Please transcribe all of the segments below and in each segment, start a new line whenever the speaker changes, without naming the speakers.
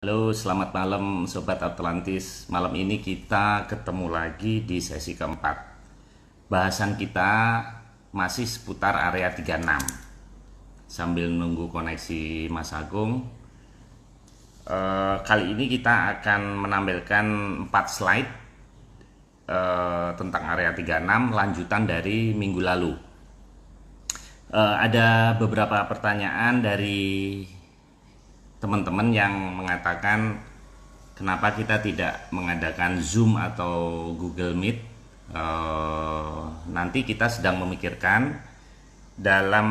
Halo, selamat malam Sobat Atlantis. Malam ini kita ketemu lagi di sesi keempat. Bahasan kita masih seputar area 36. Sambil nunggu koneksi Mas Agung, kali ini kita akan menampilkan 4 slide tentang area 36 lanjutan dari minggu lalu. Ada beberapa pertanyaan dari teman-teman yang mengatakan kenapa kita tidak mengadakan Zoom atau Google Meet. Nanti kita sedang memikirkan dalam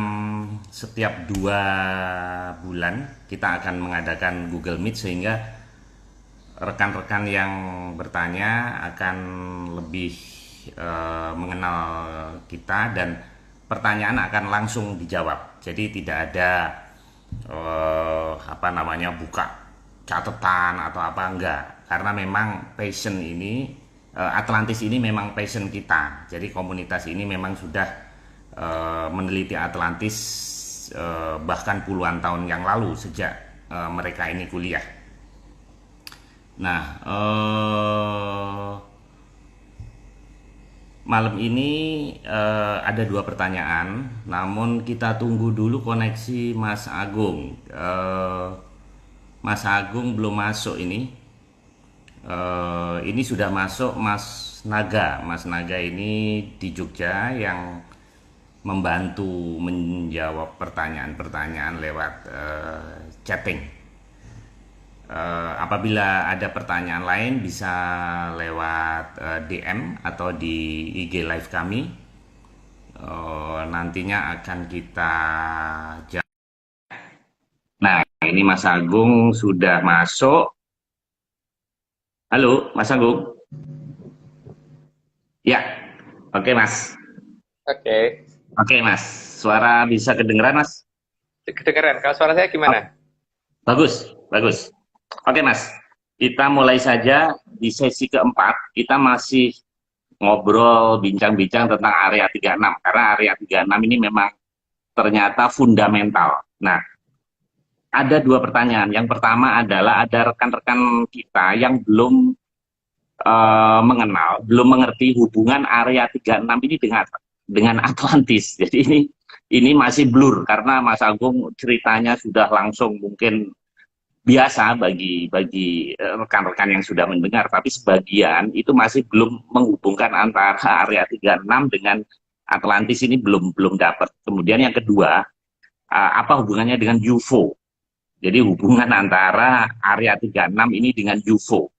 setiap 2 bulan kita akan mengadakan Google Meet sehingga rekan-rekan yang bertanya akan lebih mengenal kita dan pertanyaan akan langsung dijawab. Jadi tidak ada buka catatan atau apa, enggak, karena memang passion ini Atlantis ini memang passion kita. Jadi komunitas ini memang sudah meneliti Atlantis bahkan puluhan tahun yang lalu sejak mereka ini kuliah. Nah, malam ini ada 2 pertanyaan, namun kita tunggu dulu koneksi Mas Agung. Mas Agung belum masuk ini. Ini sudah masuk Mas Naga. Mas Naga ini di Jogja yang membantu menjawab pertanyaan-pertanyaan lewat chatting. Apabila ada pertanyaan lain bisa lewat DM atau di IG live kami. Nantinya akan kita jawab. Nah, ini Mas Agung sudah masuk. Halo, Mas Agung. Ya, oke Mas.
Oke,
Oke Mas, suara bisa kedengeran Mas?
kedengeran. Kalau suara saya
Oh,
gimana?
bagus, bagus. Oke Mas, kita mulai saja di sesi keempat. Kita masih ngobrol, bincang-bincang tentang area 36. Karena area 36 ini memang ternyata fundamental. Nah, ada 2 pertanyaan. Yang pertama adalah ada rekan-rekan kita yang belum mengenal, belum mengerti hubungan area 36 ini dengan Atlantis. Jadi ini masih blur karena Mas Agung ceritanya sudah langsung mungkin biasa bagi bagi rekan-rekan yang sudah mendengar, tapi sebagian itu masih belum menghubungkan antara area 36 dengan Atlantis, ini belum belum dapat. Kemudian yang kedua, apa hubungannya dengan UFO? Jadi hubungan antara area 36 ini dengan UFO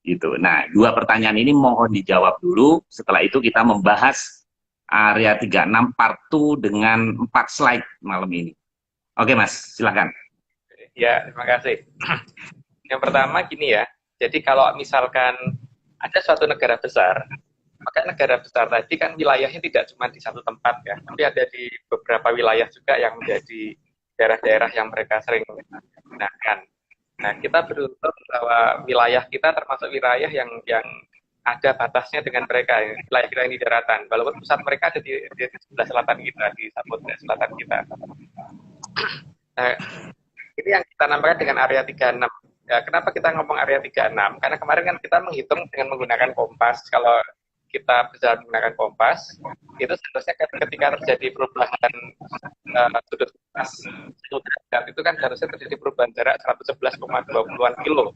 gitu. Nah, 2 pertanyaan ini mohon dijawab dulu. Setelah itu kita membahas area 36 part 2 dengan 4 slide malam ini. Oke, Mas, silakan.
Ya, terima kasih. Yang pertama gini ya, jadi kalau misalkan ada suatu negara besar, maka negara besar tadi kan wilayahnya tidak cuma di satu tempat ya, tapi ada di beberapa wilayah juga yang menjadi daerah-daerah yang mereka sering gunakan. Nah, kita beruntung bahwa wilayah kita termasuk wilayah yang ada batasnya dengan mereka, ya. Wilayah kita ini daratan, walaupun pusat mereka ada di sebelah selatan kita, di Samudra Selatan kita. Nah, ini yang kita namakan dengan area 36. Ya, kenapa kita ngomong area 36? Karena kemarin kan kita menghitung dengan menggunakan kompas. Kalau kita berjalan menggunakan kompas, itu seharusnya ketika terjadi perubahan sudut kompas sudut derajat itu kan harusnya terjadi perubahan jarak 111,20-an kilo.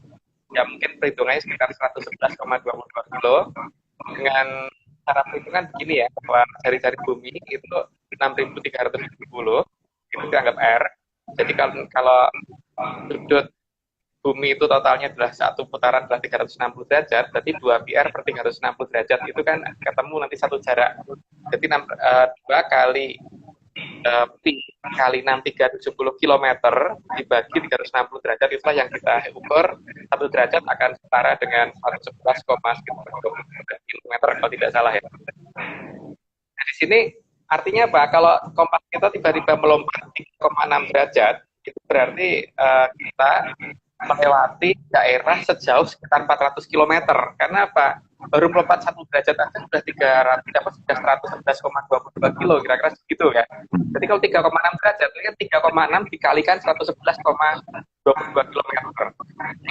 Ya mungkin perhitungannya sekitar 111,22 kilo. Dengan cara perhitungan begini ya, bahwa jari-jari bumi itu 6.370 itu dianggap R. Jadi kalau sudut bumi itu totalnya adalah satu putaran adalah 360 derajat, berarti 2 PR per 360 derajat itu kan ketemu nanti satu jarak. Jadi 2 kali pi kali 6.370 kilometer dibagi 360 derajat, itulah yang kita ukur. Satu derajat akan setara dengan 111,9 kilometer kalau tidak salah ya. Nah, di sini artinya apa? Kalau kompas kita tiba-tiba melompat 3,6 derajat, itu berarti kita melewati daerah sejauh sekitar 400 km. Karena apa? Baru melompat 1 derajat aja sudah 300, dapat sudah 111,22 kilo, kira-kira segitu ya. Jadi kalau 3,6 derajat, itu kan 3,6 dikalikan 111,22 km.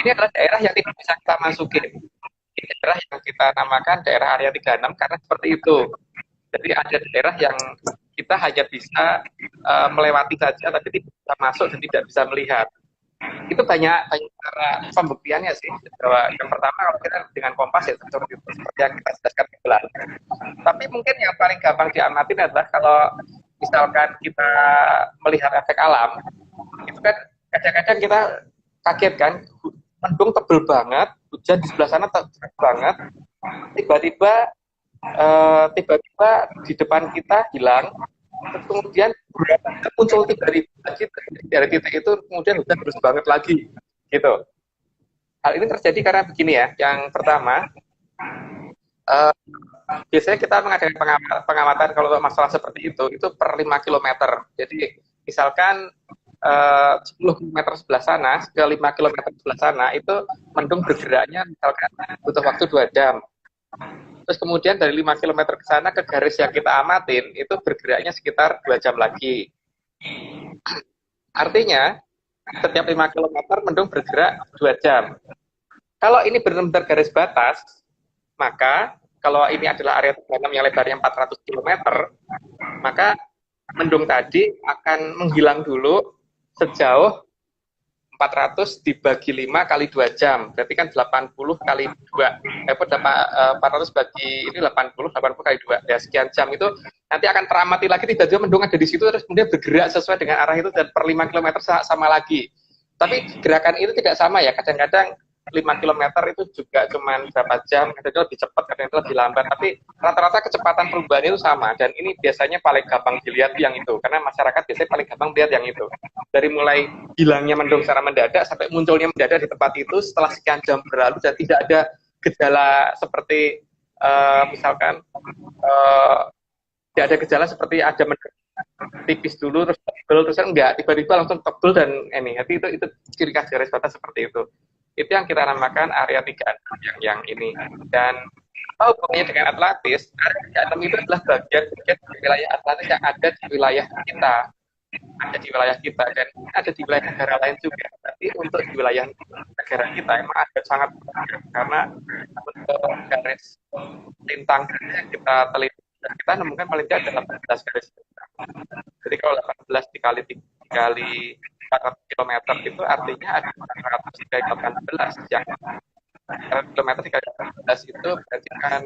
Ini adalah daerah yang tidak bisa kita masukin. Ini daerah yang kita namakan daerah area 36 karena seperti itu. Jadi ada daerah yang kita hanya bisa melewati saja, tapi tidak bisa masuk dan tidak bisa melihat. Itu banyak cara pembuktiannya sih. Bahwa yang pertama kalau kita dengan kompas ya seperti yang kita jelaskan di bulan. Tapi mungkin yang paling gampang diamatin adalah kalau misalkan kita melihat efek alam, itu kan kadang-kadang kita kaget kan, mendung tebel banget, hujan di sebelah sana tebel banget, tiba-tiba di depan kita hilang, kemudian muncul tiba-tiba lagi dari titik itu, kemudian hujan terus banget lagi, gitu. Hal ini terjadi karena begini ya. Yang pertama, biasanya kita mengadakan pengamatan kalau masalah seperti itu per 5 km. Jadi misalkan 10 km sebelah sana ke 5 km sebelah sana itu mendung bergeraknya misalkan butuh waktu 2 jam. Terus kemudian dari 5 km ke sana ke garis yang kita amatin itu bergeraknya sekitar 2 jam lagi. Artinya setiap 5 km mendung bergerak 2 jam. Kalau ini benar-benar garis batas, maka kalau ini adalah area 36 yang lebarnya 400 km, maka mendung tadi akan menghilang dulu sejauh 400 dibagi 5 kali 2 jam. Berarti kan 80 kali 2. 400 bagi ini 80 kali 2. Ya sekian jam itu nanti akan teramati lagi, tiba-tiba mendung ada di situ terus kemudian bergerak sesuai dengan arah itu dan per 5 km sama lagi. Tapi gerakan itu tidak sama ya. Kadang-kadang 5 km itu juga cuma berapa jam, kadang-kadang lebih cepat, kadang-kadang lebih lambat, tapi rata-rata kecepatan perubahan itu sama, dan ini biasanya paling gampang dilihat yang itu, karena masyarakat biasanya paling gampang lihat yang itu. Dari mulai hilangnya mendung secara mendadak, sampai munculnya mendadak di tempat itu setelah sekian jam berlalu, dan tidak ada gejala seperti, misalkan, tidak ada gejala seperti ada mendung tipis dulu, terus tebel, terus enggak, tiba-tiba langsung tebel, dan ini, itu ciri khas garis batas seperti itu. Itu yang kita namakan area 36 yang ini. Dan apa hubungannya dengan Atlantis? Area 36 itu adalah bagian wilayah Atlantis yang ada di wilayah kita. Ada di wilayah kita dan ada di wilayah negara lain juga. Tapi untuk di wilayah negara kita emang ada sangat banyak, karena untuk garis lintang yang kita teliti, kita nemukan paling tidak ada 18 garis lintang. Jadi kalau 18 dikali 400 km itu artinya ada 400 dikali 18 yang 400 km dikali 18 itu berarti kan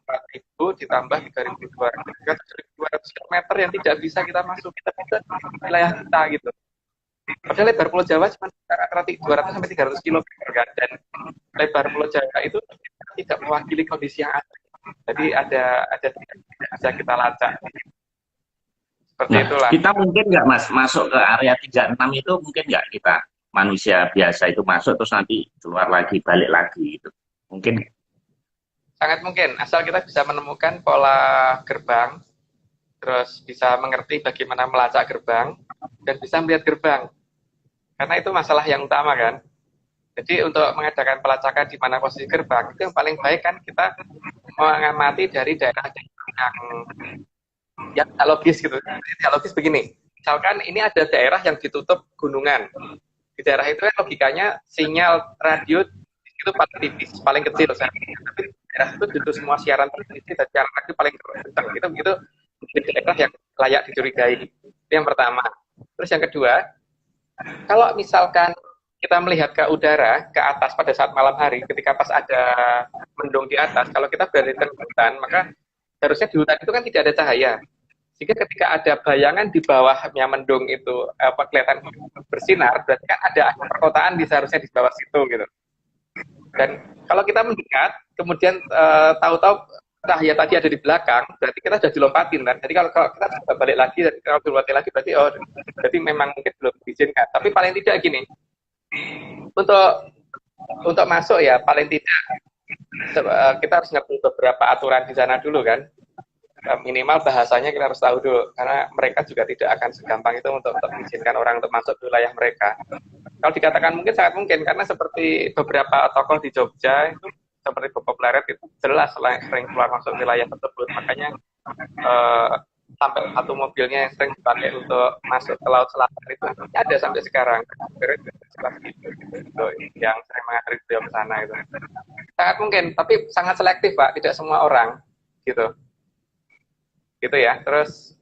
4.000 ditambah 3.200 km yang tidak bisa kita masuki, tapi itu wilayah kita gitu. Padahal lebar Pulau Jawa cuma antara 200 sampai 300 km kan, dan lebar Pulau Jawa itu tidak mewakili kondisi yang ada. Jadi ada tidak bisa kita lacak. Seperti itulah.
Kita mungkin nggak Mas masuk ke area 36 itu, mungkin nggak kita manusia biasa itu masuk terus nanti keluar lagi balik lagi gitu, mungkin?
Sangat mungkin, asal kita bisa menemukan pola gerbang, terus bisa mengerti bagaimana melacak gerbang, dan bisa melihat gerbang. Karena itu masalah yang utama kan. Jadi untuk mengadakan pelacakan di mana posisi gerbang, itu yang paling baik kan kita mengamati dari daerah yang tidak logis gitu. Tidak logis begini, misalkan ini ada daerah yang ditutup gunungan. Di daerah itu kan logikanya sinyal radio itu paling tipis, paling kecil. Tapi daerah itu justru semua siaran televisi dan siaran radio paling kencang. Gitu menjadi daerah yang layak dicurigai. Itu yang pertama. Terus yang kedua, kalau misalkan kita melihat ke udara, ke atas pada saat malam hari, ketika pas ada mendung di atas, kalau kita berada di hutan, maka harusnya di hutan itu kan tidak ada cahaya. Sehingga ketika ada bayangan di bawahnya mendung itu kelihatan bersinar, berarti kan ada perkotaan seharusnya di bawah situ gitu. Dan kalau kita mendekat, kemudian tahu-tahu cahaya tadi ada di belakang, berarti kita sudah dilompatin kan. Jadi kalau kita coba balik lagi, kalau dilompatin lagi, berarti memang mungkin belum diizinkan. Tapi paling tidak gini, untuk masuk ya paling tidak kita harus ngerti beberapa aturan di sana dulu kan. Minimal bahasanya kita harus tahu dulu, karena mereka juga tidak akan segampang itu untuk mengizinkan orang untuk masuk ke wilayah mereka. Kalau dikatakan mungkin sangat mungkin, karena seperti beberapa tokoh di Jogja itu seperti Bob Pleret itu jelas sering keluar masuk wilayah tersebut, makanya sampai satu mobilnya yang sering dipakai untuk masuk ke Laut Selatan itu ada sampai sekarang. Itu yang sering mengakhiri beliau ke sana itu. Sangat mungkin, tapi sangat selektif Pak, tidak semua orang gitu. Gitu ya. Terus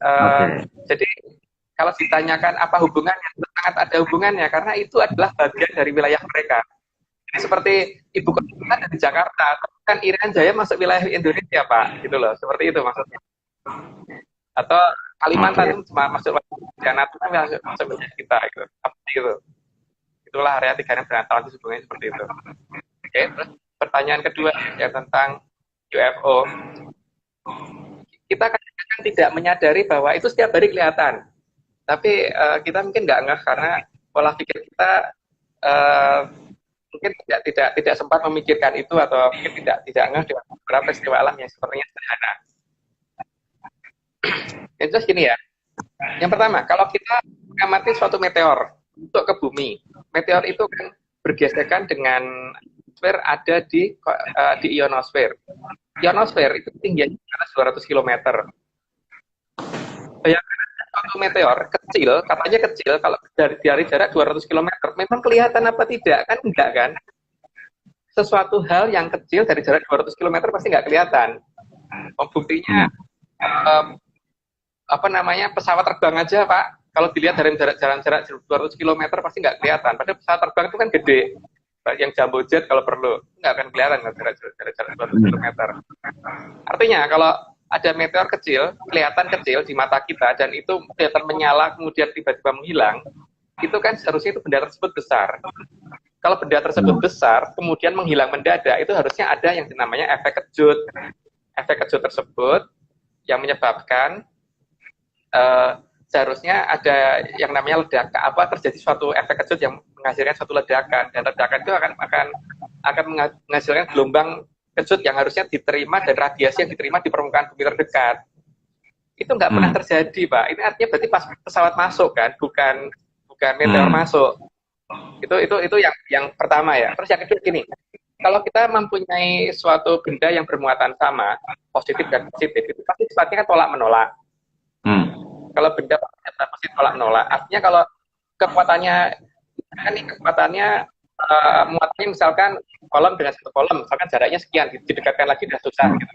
jadi kalau ditanyakan apa hubungannya, sangat ada hubungannya karena itu adalah bagian dari wilayah mereka. Seperti ibu kota kita dari Jakarta, kan Irian Jaya masuk wilayah Indonesia Pak, gitu loh. Seperti itu maksudnya. Atau Kalimantan cuma masuk wilayah Natuna, masuk wilayah kita gitu. Gitu. Itulah area 3 berantauan hubungannya seperti itu. Oke, terus pertanyaan kedua ya tentang UFO. Kita kan tidak menyadari bahwa itu setiap hari kelihatan. Tapi kita mungkin nggak ngeh karena pola pikir kita mungkin tidak sempat memikirkan itu atau mungkin tidak ngeh dengan beberapa peristiwa alam yang sepertinya sederhana. Itu gini ya. Yang pertama, kalau kita mengamati suatu meteor untuk ke bumi, meteor itu kan bergesekan dengan atmosfer ada di ionosfer. Ionosfer itu tingginya 200 km. Bayangkan satu meteor kecil, katanya kecil, kalau dari jarak 200 km, memang kelihatan apa tidak? Kan enggak kan? Sesuatu hal yang kecil dari jarak 200 km pasti nggak kelihatan. Buktinya, pesawat terbang aja Pak, kalau dilihat dari jarak 200 km pasti nggak kelihatan. Padahal pesawat terbang itu kan gede, yang jumbo jet kalau perlu, nggak akan kelihatan jarak 200 km. Artinya kalau ada meteor kecil, kelihatan kecil di mata kita, dan itu kelihatan menyala, kemudian tiba-tiba menghilang, itu kan seharusnya itu benda tersebut besar. Kalau benda tersebut besar, kemudian menghilang mendadak, itu harusnya ada yang namanya efek kejut. Efek kejut tersebut yang menyebabkan seharusnya ada yang namanya ledakan, terjadi suatu efek kejut yang menghasilkan suatu ledakan, dan ledakan itu akan menghasilkan gelombang kejut yang harusnya diterima dan radiasi yang diterima di permukaan bumi terdekat. Itu nggak pernah terjadi, Pak. Ini artinya berarti pas pesawat masuk kan, bukan meteor masuk. Itu yang pertama ya. Terus yang kedua gini, kalau kita mempunyai suatu benda yang bermuatan sama, positif dan positif, itu pasti sifatnya kan tolak menolak. Kalau benda pasti tolak menolak. Artinya kalau kekuatannya muatannya misalkan kolom dengan satu kolom, misalkan jaraknya sekian, didekatkan lagi sudah susah. Gitu.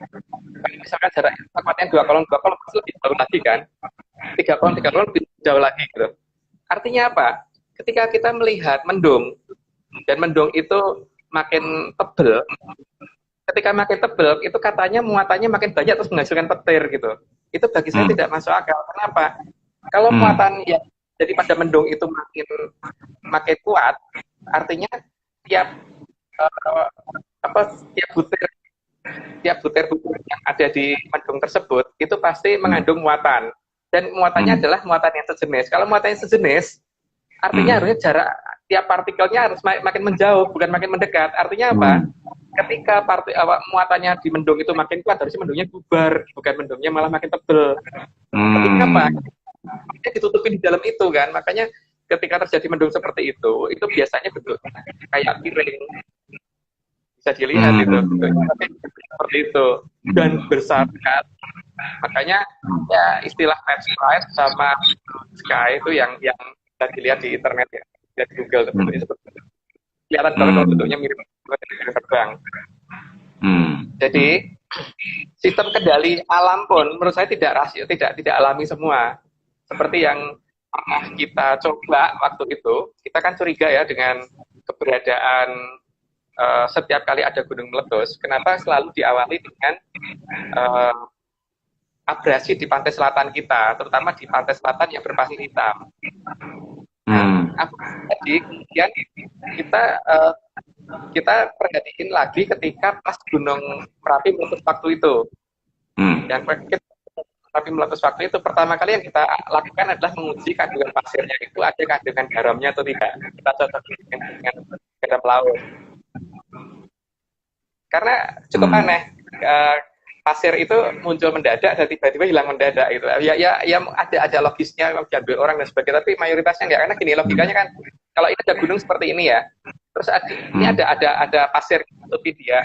Misalkan jaraknya kekuatannya 2 kolom pasti lebih jauh lagi kan, 3 kolom lebih jauh lagi gitu. Artinya apa? Ketika kita melihat mendung dan mendung itu makin tebel, ketika makin tebel itu katanya muatannya makin banyak terus menghasilkan petir gitu. Itu bagi saya tidak masuk akal. Kenapa? Kalau muatan yang jadi pada mendung itu makin kuat, artinya tiap butir yang ada di mendung tersebut itu pasti mengandung muatan, dan muatannya adalah muatan yang sejenis. Kalau muatan yang sejenis, artinya harusnya jarak tiap partikelnya harus makin menjauh, bukan makin mendekat. Artinya apa? Ketika muatannya di mendung itu makin kuat, harusnya mendungnya bubar, bukan mendungnya malah makin tebel. Artinya apa? Dia ditutupi di dalam itu kan. Makanya ketika terjadi mendung seperti itu biasanya bentuk kayak piring, bisa dilihat itu tapi seperti itu dan besar kan. Makanya ya istilah night sky sama sky itu yang bisa dilihat di internet ya, lihat di Google seperti itu. Kelihatan kalau bentuknya mirip dengan terbang. Jadi sistem kendali alam pun menurut saya tidak alami semua. Seperti yang pernah kita coba waktu itu, kita kan curiga ya dengan keberadaan setiap kali ada gunung meletus, kenapa selalu diawali dengan abrasi di pantai selatan kita, terutama di pantai selatan yang berpasir hitam. Jadi kemudian kita perhatiin lagi ketika pas Gunung Merapi meletus waktu itu. Yang Merapi meletus waktu itu pertama kali yang kita lakukan adalah menguji kandungan pasirnya itu ada kandungan garamnya atau tidak. Kita cocok dengan garam laut. Karena cukup aneh. Pasir itu muncul mendadak dan tiba-tiba hilang mendadak itu. Ya ada logisnya diambil orang dan sebagainya, tapi mayoritasnya enggak, karena gini logikanya kan kalau ini ada gunung seperti ini ya, terus ini ada pasir tutupi dia,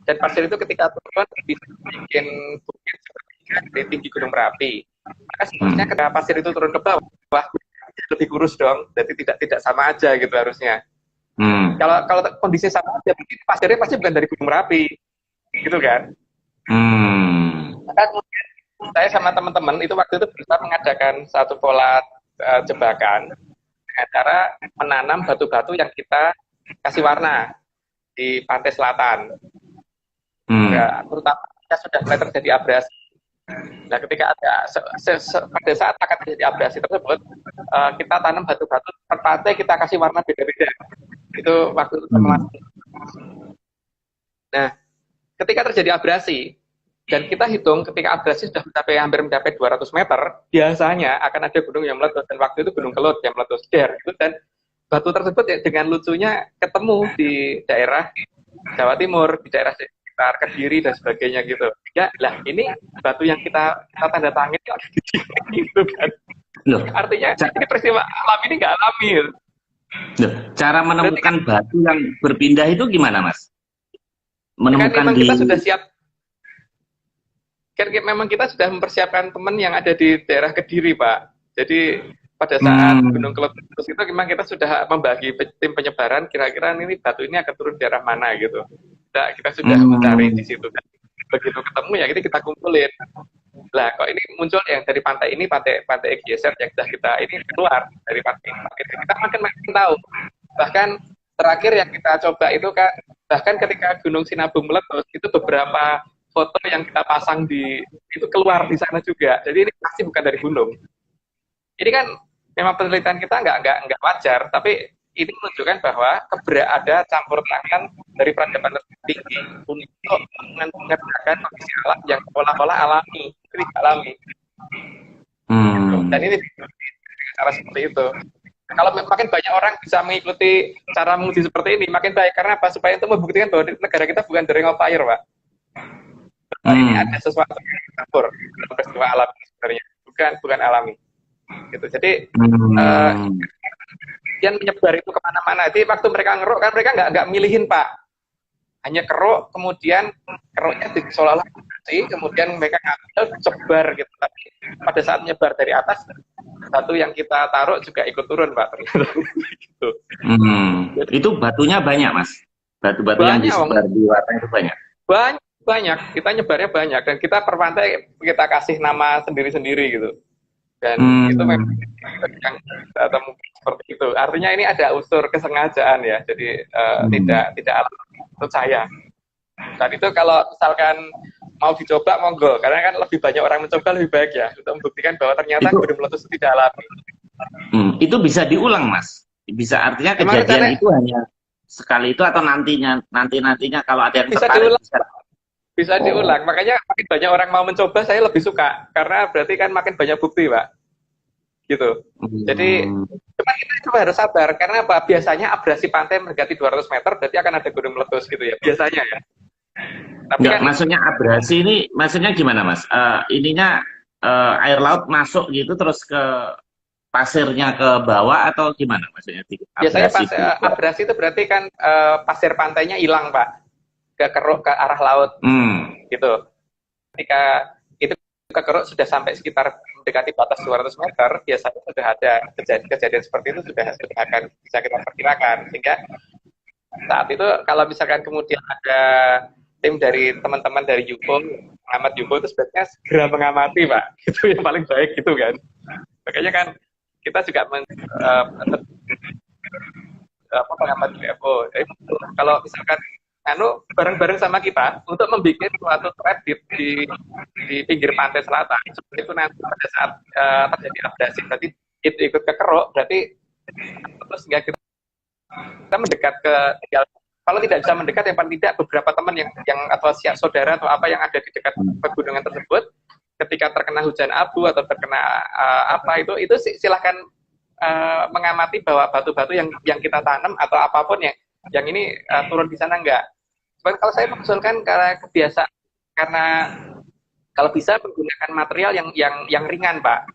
dan pasir itu ketika turun bisa bikin bukit dari tinggi Gunung Merapi. Maka seharusnya ketika pasir itu turun ke bawah lebih kurus dong, jadi tidak sama aja gitu harusnya. Kalau kondisi sama aja, mungkin pasirnya pasti bukan dari Gunung Merapi, gitu kan? Maka kemudian saya sama teman-teman itu waktu itu berusaha mengadakan satu pola jebakan dengan cara menanam batu-batu yang kita kasih warna di pantai selatan. Ya, terutama ketika sudah mulai terjadi abrasi. Nah, ketika ada pada saat akan terjadi abrasi tersebut, kita tanam batu-batu per pantai, kita kasih warna beda-beda. Itu waktu itu Nah, ketika terjadi abrasi dan kita hitung ketika abrasi sudah hampir mencapai 200 meter, biasanya akan ada gunung yang meletus, dan waktu itu Gunung Kelut yang meletus gitu, dan batu tersebut ya, dengan lucunya ketemu di daerah Jawa Timur, di daerah sekitar Kediri dan sebagainya gitu. Ya, lah ini batu yang kita tanda tangan itu ada di sini gitu kan. Loh, artinya ini peristiwa alam ini nggak alami.
Loh, cara menemukan batu yang berpindah itu gimana, Mas? Menemukan
kan kita sudah siap. Kan memang kita sudah mempersiapkan teman yang ada di daerah Kediri, Pak. Jadi pada saat Gunung Kelut itu memang kita sudah membagi tim penyebaran, kira-kira ini batu ini akan turun di daerah mana gitu. Nah, kita sudah mencari di situ. Dan begitu ketemu ya kita kumpulin. Lah kok ini muncul yang dari pantai ini, pantai geser yang sudah kita ini keluar dari pantai ini. Kita makin tahu. Bahkan terakhir yang kita coba itu kan, bahkan ketika Gunung Sinabung meletus itu beberapa foto yang kita pasang itu keluar di sana juga. Jadi ini pasti bukan dari gunung. Ini kan memang penelitian kita nggak wajar, tapi ini menunjukkan bahwa ada campur tangan dari peradaban tinggi untuk mengerjakan kondisi alam yang pola-pola alami, itu alami. Dan ini cara seperti itu. Kalau makin banyak orang bisa mengikuti cara menguji seperti ini, makin baik. Karena apa? Supaya itu membuktikan bahwa negara kita bukan the ring of fire, Pak. Ini ada sesuatu yang campur dalam peristiwa alami sebenarnya, bukan alami. Gitu. Jadi yang menyebar itu kemana-mana. Jadi waktu mereka ngeruk kan mereka nggak milihin, Pak. Hanya keruk, kemudian keruknya seolah-olah kemudian mereka ngambil, sebar gitu. Tapi pada saat menyebar dari atas, batu yang kita taruh juga ikut turun, Pak. Gitu.
Itu batunya banyak, Mas. Batu-batu yang disebar di warna itu banyak.
Banyak, kita nyebarnya banyak, dan kita per pantai kita kasih nama sendiri-sendiri gitu, dan itu memang yang atau mungkin seperti itu. Artinya ini ada unsur kesengajaan ya, jadi tidak alam menurut saya. Dan itu kalau misalkan mau dicoba monggo, karena kan lebih banyak orang mencoba lebih baik ya, untuk membuktikan bahwa ternyata gunung meletus itu tidak alami.
Itu bisa diulang, Mas. Bisa, artinya kejadian itu hanya sekali itu atau nantinya kalau ada yang tertarik
bisa diulang. Makanya makin banyak orang mau mencoba, saya lebih suka, karena berarti kan makin banyak bukti, Pak. Gitu. Jadi cuma kita coba harus sabar, karena apa? Biasanya abrasi pantai mendekati 200 meter, berarti akan ada gunung meletus gitu ya, biasanya ya. Tapi
kan, maksudnya abrasi ini, maksudnya gimana, Mas? Ininya air laut masuk gitu terus ke pasirnya ke bawah atau gimana maksudnya?
Biasanya abrasi itu berarti kan pasir pantainya hilang, Pak. Kekeruk ke arah laut, gitu. Ketika itu kekeruk sudah sampai sekitar mendekati batas 200 meter, biasanya sudah ada kejadian seperti itu sudah akan bisa kita perkirakan. Sehingga saat itu kalau misalkan kemudian ada tim dari teman-teman dari UFO, pengamat UFO itu sebaiknya segera mengamati, Pak. Itu yang paling baik gitu kan. Makanya kan kita juga pengamat UFO. Jadi kalau misalkan bareng-bareng sama kita untuk membuat suatu thread di pinggir pantai selatan, seperti itu nanti pada saat terjadi abrasi, berarti itu ikut kekeruk, berarti terus nggak kita mendekat ke kalau tidak bisa mendekat, yang paling tidak beberapa teman yang atau saudara atau apa yang ada di dekat pegunungan tersebut, ketika terkena hujan abu atau terkena itu silahkan mengamati bahwa batu-batu yang kita tanam atau apapun yang ini turun di sana enggak. Cuman kalau saya mengusulkan karena kebiasaan, karena kalau bisa menggunakan material yang ringan, Pak.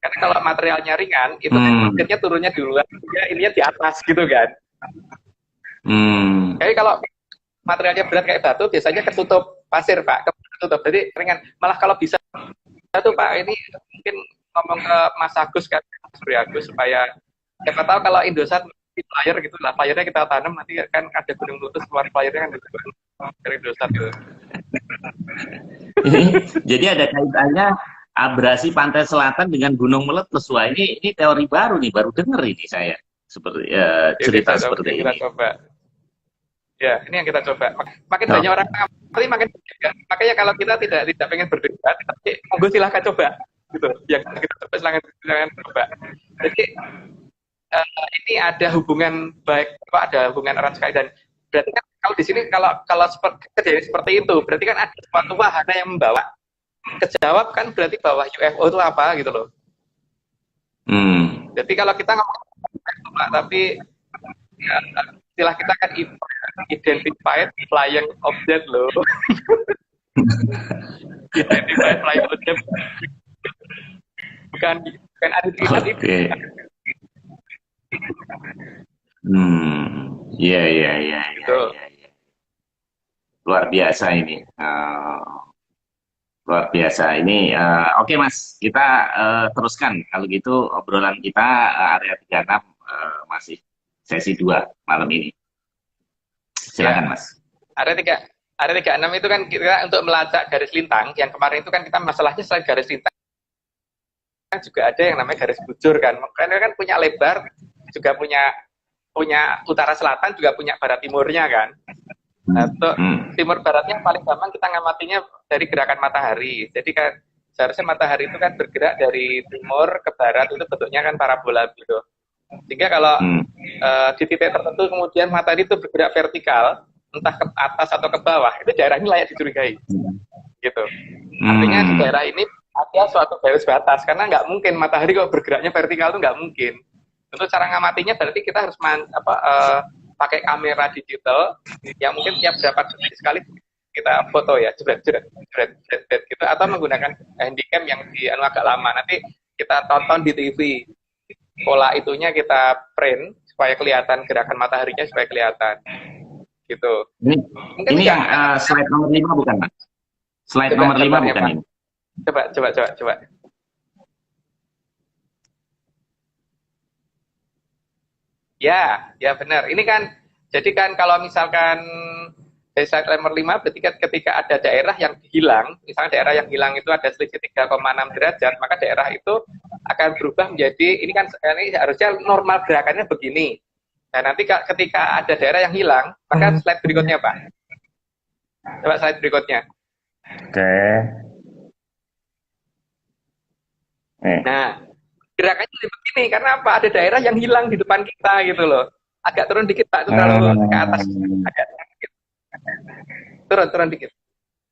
Karena kalau materialnya ringan, itu kan pasirnya turunnya duluan, ininya di atas gitu kan. Jadi kalau materialnya berat kayak batu, biasanya ketutup pasir Pak, ketutup. Jadi ringan. Malah kalau bisa tuh Pak, ini mungkin ngomong ke Mas Agus kan, Mas Surya Agus, supaya siapa tahu kalau Indosat flyer gitu lah, flyernya kita tanam, nanti kan ada gunung meletus, keluar flyernya kan dari Indosat gitu.
Jadi ada kaitannya abrasi pantai selatan dengan gunung meletus. Wah, ini teori baru nih, baru dengar ini saya seperti cerita seperti ini.
Kita coba. Ya, ini yang kita coba. Makin banyak orang ngamati, makin makanya kalau kita tidak pengen berdebat, tapi monggo silahkan coba, gitu. Yang kita coba silahkan coba. Jadi ini ada hubungan baik, ada hubungan erat sekali, dan berarti kan kalau di sini kalau kejadian seperti itu, berarti kan ada suatu wahana yang membawa kejawab kan, berarti bahwa UFO itu apa gitu loh. Jadi kalau kita ngomong tapi ya, istilah kita kan identified flying object loh. Identified flying object, bukan identified itu.
Iya. Luar biasa ini. Luar biasa ini. Oke Mas, kita teruskan kalau gitu obrolan kita area 36 masih sesi 2 malam ini. Silakan Mas.
Area 36 itu kan kita untuk melacak garis lintang. Yang kemarin itu kan kita masalahnya selain garis lintang juga ada yang namanya garis bujur kan. Karena kan punya lebar, juga punya utara selatan, juga punya barat timurnya kan. Untuk timur baratnya paling gampang kita ngamatinya dari gerakan matahari. Jadi kan seharusnya matahari itu kan bergerak dari timur ke barat, itu bentuknya kan parabola gitu. Sehingga kalau di titik tertentu kemudian matahari itu bergerak vertikal, entah ke atas atau ke bawah, itu daerah ini layak dicurigai. Gitu. Artinya di daerah ini ada suatu garis batas, karena nggak mungkin matahari kalau bergeraknya vertikal itu nggak mungkin. Untuk cara ngamatinya berarti kita harus pakai kamera digital yang mungkin tiap berapa detik sekali kita foto ya, jebret gitu, atau menggunakan handycam yang agak lama. Nanti kita tonton di TV. Pola itunya kita print supaya kelihatan gerakan mataharinya, supaya kelihatan. Gitu.
Ini yang slide nomor 5 bukan, Pak? Slide nomor 5 bukan ini.
Coba. Ya benar. Ini kan, jadi kan kalau misalkan dari slide nomor 5, berarti ketika ada daerah yang hilang, misalnya daerah yang hilang itu ada selisih 3,6 derajat, maka daerah itu akan berubah menjadi, ini kan ini harusnya normal gerakannya begini. Nah nanti ketika ada daerah yang hilang, maka slide berikutnya Pak. Coba slide berikutnya.
Oke.
Nah, gerakannya jadi begini, karena apa? Ada daerah yang hilang di depan kita gitu loh. Agak turun dikit Pak, itu kalau ke atas. Agak dikit. Turun dikit.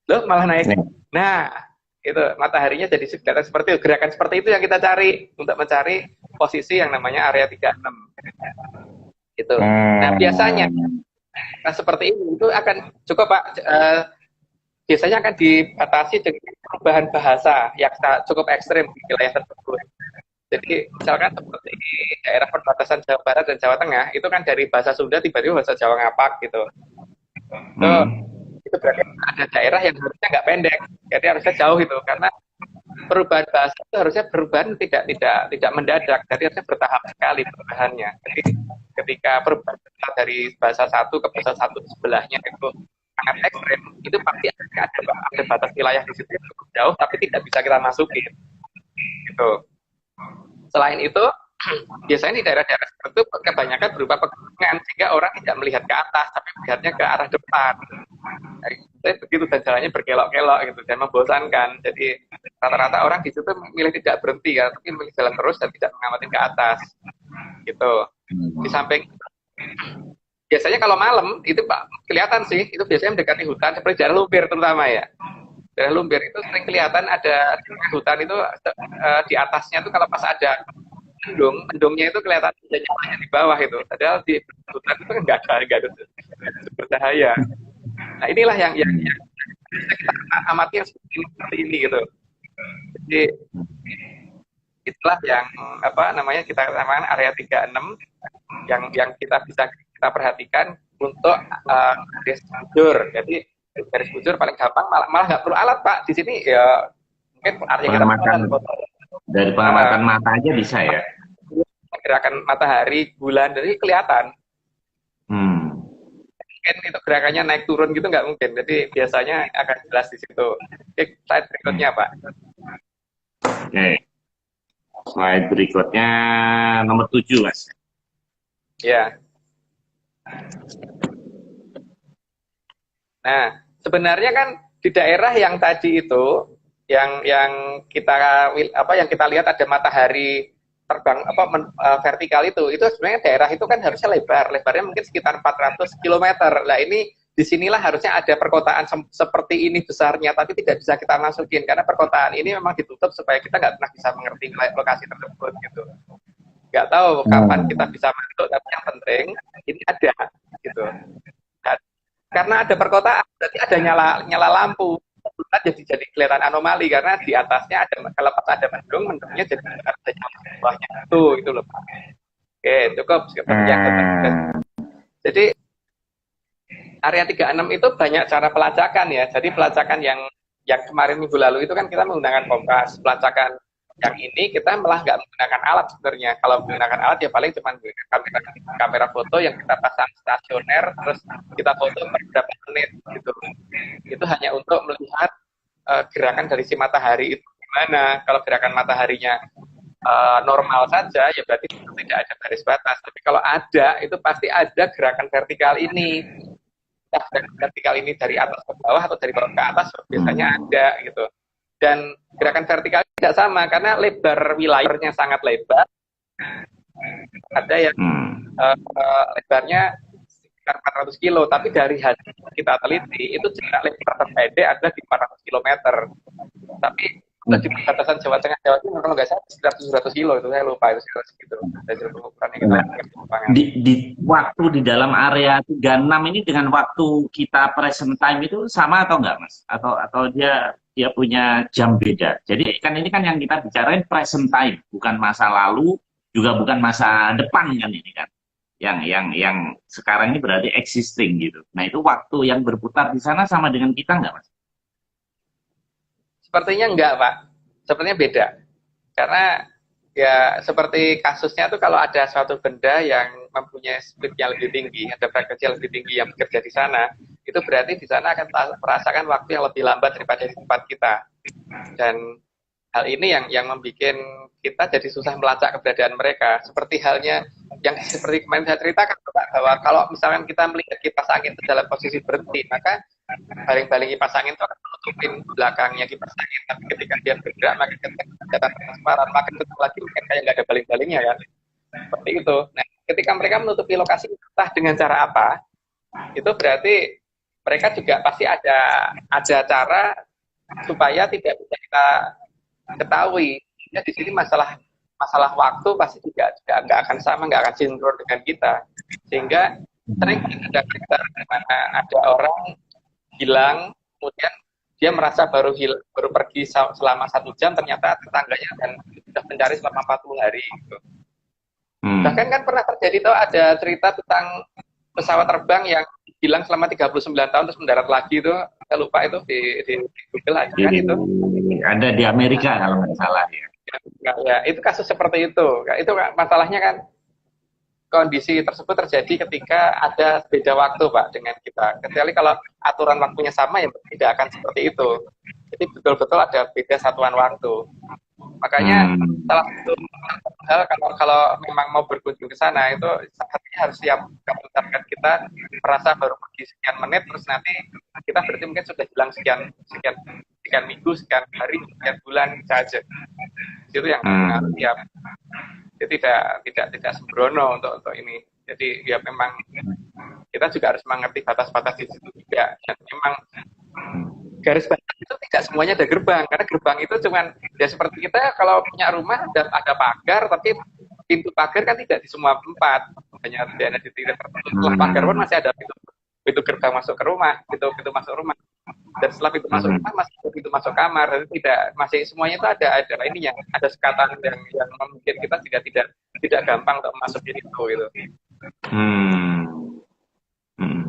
Loh, malah naik. Nah, itu mataharinya jadi kelihatan seperti itu. Gerakan seperti itu yang kita cari untuk mencari posisi yang namanya area 36. Gitu. Nah, biasanya seperti ini itu akan cukup Pak. Biasanya akan dibatasi dengan perubahan bahasa yang cukup ekstrim di wilayah tersebut. Jadi misalkan seperti daerah perbatasan Jawa Barat dan Jawa Tengah, itu kan dari bahasa Sunda tiba-tiba bahasa Jawa ngapak gitu. Itu berarti ada daerah yang harusnya nggak pendek, jadi harusnya jauh itu, karena perubahan bahasa itu harusnya perubahan tidak mendadak, jadi harusnya bertahap sekali perubahannya. Jadi ketika perubahan dari bahasa satu ke bahasa satu sebelahnya itu sangat ekstrem, itu pasti ada batas wilayah di situ yang cukup jauh, tapi tidak bisa kita masukin. Gitu. Selain itu, biasanya di daerah-daerah seperti itu kebanyakan berupa pegunungan, sehingga orang tidak melihat ke atas, tapi melihatnya ke arah depan. Begitu, dan jalannya berkelok-kelok gitu, dan membosankan. Jadi rata-rata orang di situ milih tidak berhenti, ya, tapi milih jalan terus dan tidak mengamati ke atas. Gitu. Di samping biasanya kalau malam itu Pak kelihatan sih, itu biasanya mendekati hutan seperti daerah Lumpir terutama ya. Daerah Lumpir itu sering kelihatan ada hutan itu di atasnya tuh kalau pas ada mendungnya itu kelihatan nyalanya di bawah itu. Padahal di hutan itu kan nggak ada berbahaya. Nah inilah yang bisa kita amati yang seperti ini gitu. Jadi itu inilah yang apa namanya kita namakan area 36 yang kita bisa kita perhatikan untuk garis bujur. Jadi garis bujur paling gampang, malah nggak perlu alat Pak. Di sini ya mungkin area kita
Pengamatan dari pengamatan mata aja bisa ya.
Gerakan matahari, bulan, jadi kelihatan. Mungkin itu gerakannya naik turun gitu nggak mungkin. Jadi biasanya akan jelas di situ. Oke, slide berikutnya Pak.
Oke. Slide berikutnya nomor 7 Mas.
Ya. Nah, sebenarnya kan di daerah yang tadi itu, yang kita lihat ada matahari terbang vertikal itu sebenarnya daerah itu kan harusnya lebarnya mungkin sekitar 400 km. Nah ini disinilah harusnya ada perkotaan seperti ini besarnya, tapi tidak bisa kita masukin karena perkotaan ini memang ditutup supaya kita nggak pernah bisa mengerti lokasi tersebut gitu. Nggak tahu kapan kita bisa masuk, tapi yang penting ini ada gitu. Dan karena ada perkotaan berarti ada nyala lampu. Jadi kelihatan anomali karena di atasnya ada, kalau pas ada mendungnya jadi ada bawahnya itu loh Pak. Oke, cukup sekian. Jadi area 36 itu banyak cara pelacakan ya. Jadi pelacakan yang kemarin minggu lalu itu kan kita menggunakan kompas. Pelacakan yang ini kita malah nggak menggunakan alat sebenarnya. Kalau menggunakan alat ya paling cuma kamera foto yang kita pasang stasioner, terus kita foto beberapa menit gitu. Itu hanya untuk melihat gerakan dari si matahari itu gimana. Kalau gerakan mataharinya normal saja ya berarti tidak ada garis batas. Tapi kalau ada itu pasti ada gerakan vertikal ini. Vertikal ini dari atas ke bawah atau dari bawah ke atas biasanya ada gitu. Dan gerakan vertikal tidak sama karena lebar wilayahnya sangat lebar. Ada yang lebarnya sekitar 400 kilo, tapi dari hasil kita teliti itu jarak lebar terpendek ada di 400 km. Tapi di perbatasan Jawa Tengah Jawa Timur kalau nggak salah sekitar 700 kilo itu saya lupa itu segitu. Dari pengukurannya kita
di waktu di dalam area 36 ini dengan waktu kita present time itu sama atau enggak Mas? Atau dia punya jam beda. Jadi kan ini kan yang kita bicarain present time, bukan masa lalu, juga bukan masa depan kan ini kan. Yang sekarang ini berarti existing gitu. Nah, itu waktu yang berputar di sana sama dengan kita enggak, Mas?
Sepertinya enggak, Pak. Sepertinya beda. Karena ya seperti kasusnya tuh kalau ada suatu benda yang mempunyai speed yang lebih tinggi, ada frekuensi yang lebih tinggi yang bekerja di sana, itu berarti di sana akan merasakan waktu yang lebih lambat daripada di tempat kita. Dan hal ini yang membuat kita jadi susah melacak keberadaan mereka. Seperti halnya yang seperti kemarin saya ceritakan Pak, bahwa kalau misalkan kita melihat kipas angin itu dalam posisi berhenti, maka baling-baling kipas angin itu akan menutupin belakangnya kipas angin. Tapi ketika dia bergerak, maka ketika kelihatan transparan, maka tutup lagi mungkin kayak nggak ada baling-balingnya kan. Seperti itu. Nah, ketika mereka menutupi lokasi entah dengan cara apa, itu berarti mereka juga pasti ada cara supaya tidak bisa kita ketahui. Ya, di sini masalah waktu pasti juga nggak akan sama, nggak akan sinkron dengan kita. Sehingga sering ada cerita di mana ada orang hilang, kemudian dia merasa baru pergi selama 1 jam, ternyata tetangganya dan sudah mencari selama 40 hari. Gitu. Bahkan kan pernah terjadi tuh ada cerita tentang pesawat terbang yang hilang selama 39 tahun terus mendarat lagi itu, saya lupa itu di Google aja kan itu.
Ada di Amerika kalau nggak salah ya.
Ya, itu kasus seperti itu. Itu masalahnya kan kondisi tersebut terjadi ketika ada beda waktu Pak dengan kita. Kecuali kalau aturan waktunya sama ya tidak akan seperti itu. Jadi betul-betul ada beda satuan waktu. Makanya salah satu hal kalau memang mau berkunjung ke sana itu harus siap misalkan kita merasa baru pergi sekian menit terus nanti kita berarti mungkin sudah bilang sekian minggu, sekian hari, sekian bulan saja. Itu yang harus siap. Jadi tidak sembrono untuk ini. Jadi ya memang kita juga harus mengerti batas-batas di situ juga. Dan memang garis batas itu tidak semuanya ada gerbang, karena gerbang itu cuman ya seperti kita kalau punya rumah ada pagar, tapi pintu pagar kan tidak di semua tempat, hanya di titik tertentu. Setelah pagar pun masih ada pintu gerbang masuk ke rumah, pintu masuk rumah. Dan setelah pintu masuk kamar masih ada pintu masuk kamar, dan tidak masih semuanya itu ada ininya, ada sekatan yang mungkin kita tidak gampang untuk masukin itu gitu.
Hmm. Hmm.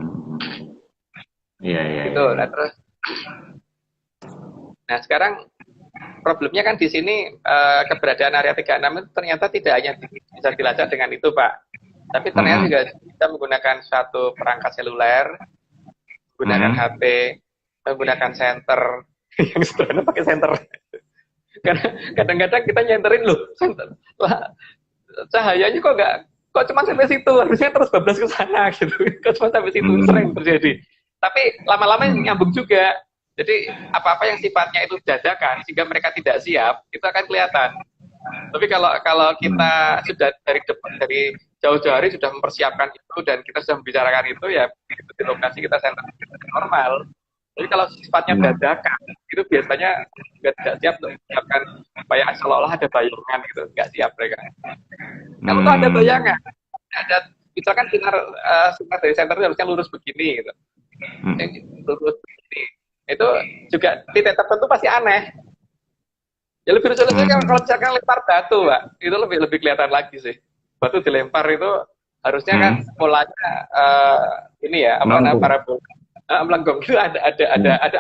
Iya, iya,
Gitu.
iya.
Nah, terus, nah sekarang problemnya kan di sini keberadaan area 36 itu ternyata tidak hanya bisa dilacak dengan itu, Pak. Tapi ternyata juga bisa menggunakan suatu perangkat seluler, menggunakan HP, menggunakan senter, yang sederhana pakai senter. Karena kadang-kadang kita nyenterin loh, senter. Lah, cahayanya kok cuma sampai situ, harusnya terus bablas ke sana gitu. Kok cuma sampai situ, sering terjadi. Tapi lama-lama nyambung juga. Jadi apa-apa yang sifatnya itu dadakan sehingga mereka tidak siap, itu akan kelihatan. Tapi kalau kita sudah dari jauh-jauh hari sudah mempersiapkan itu dan kita sudah membicarakan itu, ya di lokasi kita center normal. Tapi kalau sifatnya dadakan, itu biasanya tidak siap untuk menyiapkan supaya seolah-olah ada bayangan gitu, nggak siap mereka. Kalau tuh ada bayangan, ada misalkan sinar dari center itu harusnya lurus begini gitu, lurus begini, itu juga titik tertentu pasti aneh. Ya lebih lucu-lucu kalau misalkan lempar batu, Pak, itu lebih kelihatan lagi sih. Batu dilempar itu harusnya kan polanya ini ya, apa namanya, parabola. Melengkung itu ada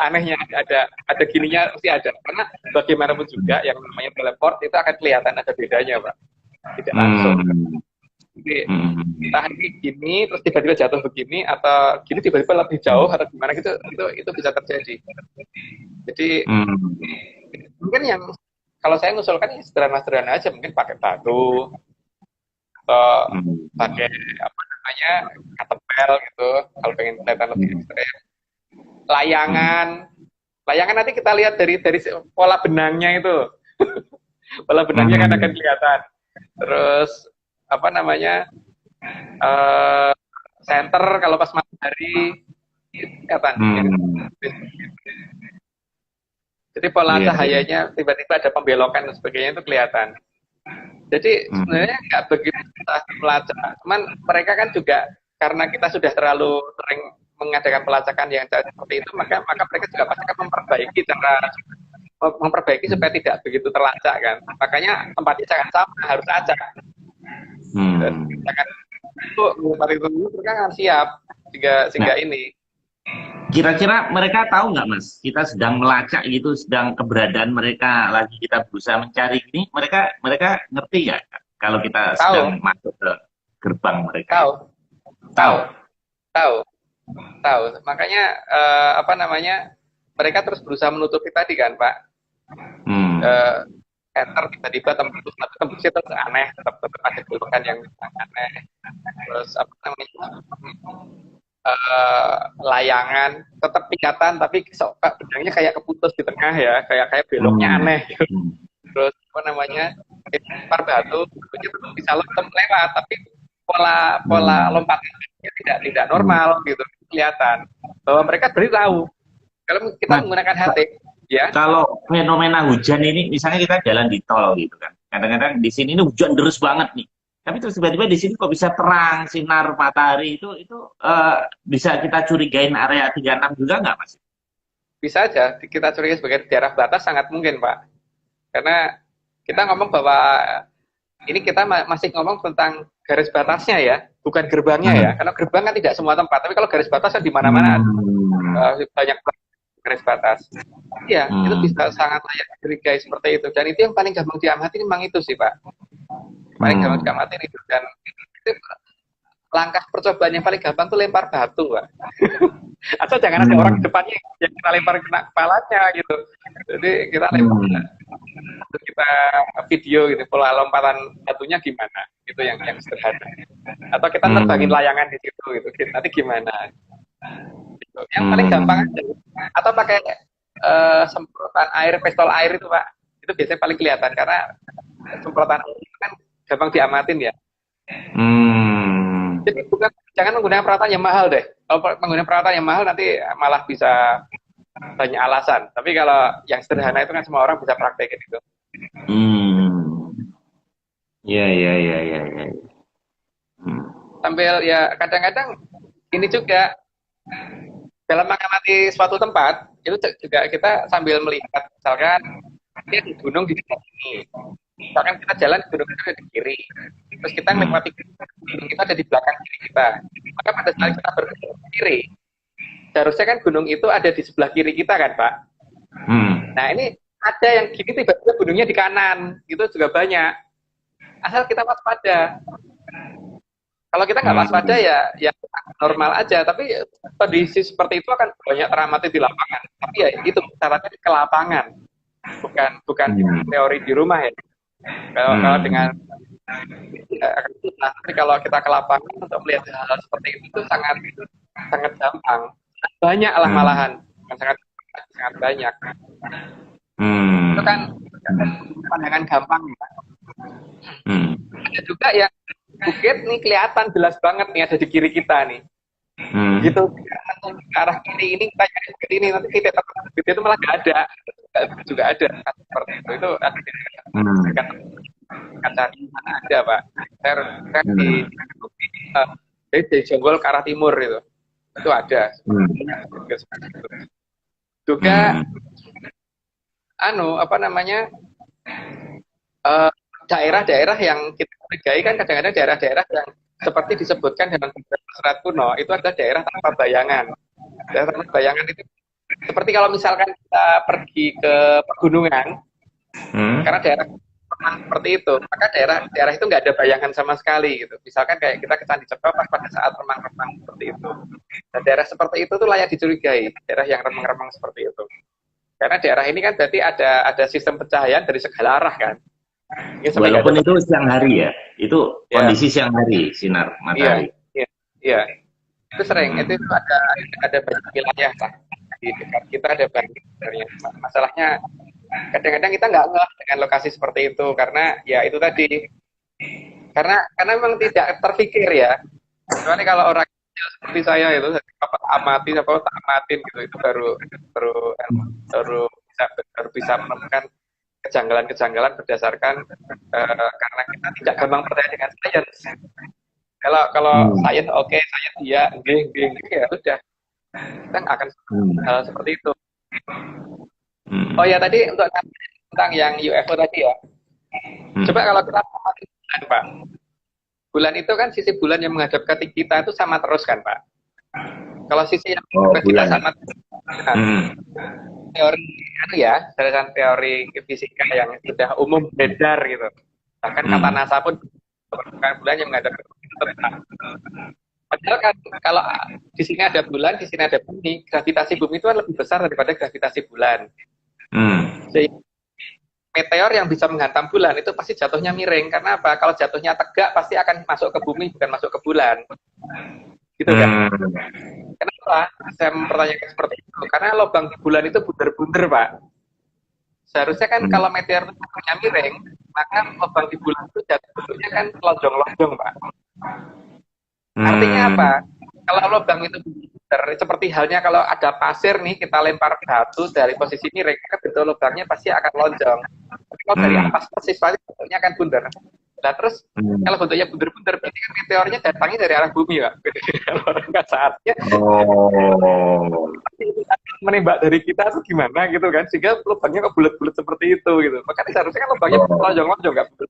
anehnya, ada gininya pasti ada. Karena bagaimanapun juga yang namanya teleport itu akan kelihatan ada bedanya, Pak. Tidak langsung. Jadi entah ini gini terus tiba-tiba jatuh begini, atau gini tiba-tiba lebih jauh atau gimana gitu, itu bisa terjadi. Jadi mungkin yang kalau saya ngusulkan ya sederhana-sederhana aja, mungkin pakai batu atau pakai apa namanya, ketempel gitu kalau pengen kelihatan lebih ekstrem. Layangan nanti kita lihat dari pola benangnya itu. Pola benangnya kan akan kelihatan. Terus apa namanya, center kalau pas matahari kelihatan. Jadi pola cahayanya tiba-tiba ada pembelokan dan sebagainya itu kelihatan. Jadi sebenarnya nggak begitu susah melacak. Cuman mereka kan juga karena kita sudah terlalu sering mengadakan pelacakan yang seperti itu, maka mereka juga pasti akan memperbaiki supaya tidak begitu terlacak kan. Makanya tempatnya jangan sama, harus acak. Dan jangan itu mereka kan siap sehingga ini.
Kira-kira mereka tahu nggak, Mas? Kita sedang melacak gitu, sedang keberadaan mereka lagi kita berusaha mencari ini. Mereka ngerti ya kalau kita sedang masuk ke gerbang mereka? Tahu.
Makanya apa namanya, mereka terus berusaha menutupi tadi kan, Pak. Enter tiba-tiba tembusnya terus aneh, tetap ada belokan yang aneh. Terus apa namanya, layangan tetap kelihatan tapi benangnya kayak keputus di tengah ya, kayak beloknya aneh gitu. Terus apa namanya, lempar batu bisa lewat tapi pola lompatannya tidak normal gitu, kelihatan bahwa mereka beritahu kalau kita menggunakan HT ya.
Kalau fenomena hujan ini, misalnya kita jalan di tol gitu kan, kadang-kadang di sini ini hujan deras banget nih, tapi terus tiba-tiba di sini kok bisa terang sinar matahari, itu bisa kita curigain area 36 juga nggak, Mas?
Bisa aja kita curigai sebagai daerah batas, sangat mungkin, Pak. Karena kita ngomong bahwa ini kita masih ngomong tentang garis batasnya ya, bukan gerbangnya ya. Karena gerbang kan tidak semua tempat, tapi kalau garis batas kan di mana-mana banyak garis batas. Ya, itu bisa sangat layak dicurigai seperti itu. Dan itu yang paling gampang diamati memang itu sih, Pak. Paling gampang diamati itu. Dan itu langkah percobaan yang paling gampang tuh lempar batu, Pak. Atau jangan ada orang di depannya yang kita lempar kena kepalanya gitu. Jadi kita lempar, kita video gitu, pola lompatan batunya gimana, itu yang sederhana. Atau kita terbangin layangan di situ gitu, nanti gimana. Gitu. Yang paling gampang aja. Atau pakai semprotan air, pistol air itu, Pak. Itu biasanya paling kelihatan karena semprotan air itu kan gampang diamatin ya. Jadi jangan menggunakan peralatan yang mahal deh. Kalau menggunakan peralatan yang mahal nanti malah bisa banyak alasan. Tapi kalau yang sederhana itu kan semua orang bisa praktekin itu.
Ya.
Sambil ya kadang-kadang ini juga dalam mengamati suatu tempat, itu juga kita sambil melihat, misalkan ini ada gunung di depan ini, misalkan kita jalan gunung itu ada di kiri, terus kita menikmati gunung itu ada di belakang kiri kita, maka pada saat kita bergerak ke kiri, seharusnya kan gunung itu ada di sebelah kiri kita kan Pak. Nah ini ada yang gini tiba-tiba gunungnya di kanan, itu juga banyak. Asal kita waspada. Kalau kita nggak waspada ya normal aja. Tapi kondisi seperti itu akan banyak teramati di lapangan. Tapi ya itu caranya ke lapangan, bukan teori di rumah ya. Kalau dengan akan susah. Tapi kalau kita ke lapangan untuk melihat hal seperti itu sangat gampang. Banyak lah malahan, sangat banyak. Itu kan pandangan gampang. Ada juga yang bukit nih kelihatan jelas banget nih ada di kiri kita nih. Gitu ke arah kiri ini kita cari bukit ini, nanti kita bukit itu malah nggak ada. Juga ada seperti itu. Itu ada cari mana ada Pak. Saya di Jonggol ke arah timur itu ada. Juga daerah-daerah yang kita curigai kan kadang-kadang daerah-daerah yang seperti disebutkan dalam serat kuno itu adalah daerah tanpa bayangan. Daerah tanpa bayangan itu seperti kalau misalkan kita pergi ke pegunungan, karena daerah seperti itu, maka daerah itu nggak ada bayangan sama sekali gitu. Misalkan kayak kita ke Candi Ceto pas pada saat remang-remang seperti itu. Dan daerah seperti itu tuh layak dicurigai, daerah yang remang-remang seperti itu. Karena daerah ini kan berarti ada sistem pencahayaan dari segala arah kan.
Walaupun itu siang hari ya, itu kondisi siang hari, sinar matahari.
Iya. Itu sering, itu ada banyak wilayah lah. Di dekat kita ada banyak sebenarnya. Masalahnya kadang-kadang kita nggak ngeh dengan lokasi seperti itu, karena ya itu tadi. Karena memang tidak terpikir ya. Kecuali kalau orang seperti saya itu tak amatin gitu, itu baru bisa menemukan kejanggalan berdasarkan karena kita tidak gampang percaya dengan sains. Kalau sains oke, sains iya, ya udah, kita nggak akan hal seperti itu. Oh ya tadi untuk tentang yang UFO tadi ya, coba kalau kita amati bulan Pak, bulan itu kan sisi bulan yang menghadap ke kita itu sama terus kan Pak. Kalau sisi yang menghadap kita sama teori berdasarkan teori fisika yang sudah umum beredar gitu. Bahkan kata NASA pun bulan yang menghadap ke kita. Padahal kan kalau di sini ada bulan, di sini ada bumi, gravitasi bumi itu kan lebih besar daripada gravitasi bulan. Jadi meteor yang bisa menghantam bulan itu pasti jatuhnya miring. Karena apa? Kalau jatuhnya tegak pasti akan masuk ke bumi, bukan masuk ke bulan. Gitu kan? Kenapa saya mempertanyakan seperti itu? Karena lubang di bulan itu bunder-bunder, Pak. Seharusnya kan kalau meteor itu jatuhnya miring, maka lubang di bulan itu bentuknya kan lonjong-lonjong, Pak. Artinya apa? Kalau lubang itu bunder, seperti halnya kalau ada pasir nih, kita lempar batu dari posisi miring, maka bentuk lubangnya pasti akan lonjong. Tapi kalau dari atas persis, pasti bentuknya akan bunder. Nah terus kalau bentuknya bunder-bunder, berarti kan meteornya datangnya dari arah bumi, Pak. Kalau nggak saatnya menembak dari kita itu gimana gitu kan, sehingga lubangnya kok bulat-bulat seperti itu gitu. Makanya seharusnya kan lubangnya lonjong-lonjong, nggak bulat.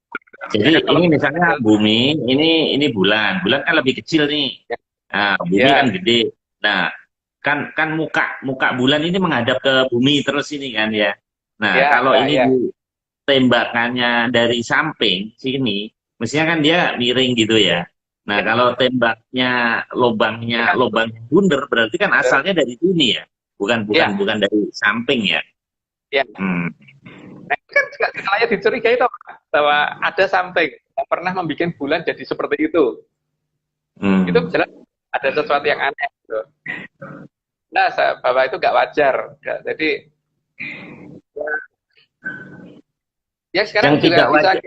Jadi ini misalnya bumi, ini bulan kan lebih kecil nih. Nah, bumi kan gede. Nah, kan muka bulan ini menghadap ke bumi terus ini kan ya. Nah, kalau ini tembakannya dari samping sini, mestinya kan dia miring gitu ya. Nah, kalau tembaknya lubangnya bunder, berarti kan asalnya dari sini ya, bukan dari samping ya.
Iya. Nah, itu kan juga saya dicurigai toh, bahwa ada samping yang pernah membuat bulan jadi seperti itu. Itu jelas ada sesuatu yang aneh gitu. Nah, bahwa itu nggak wajar. Jadi ya sekarang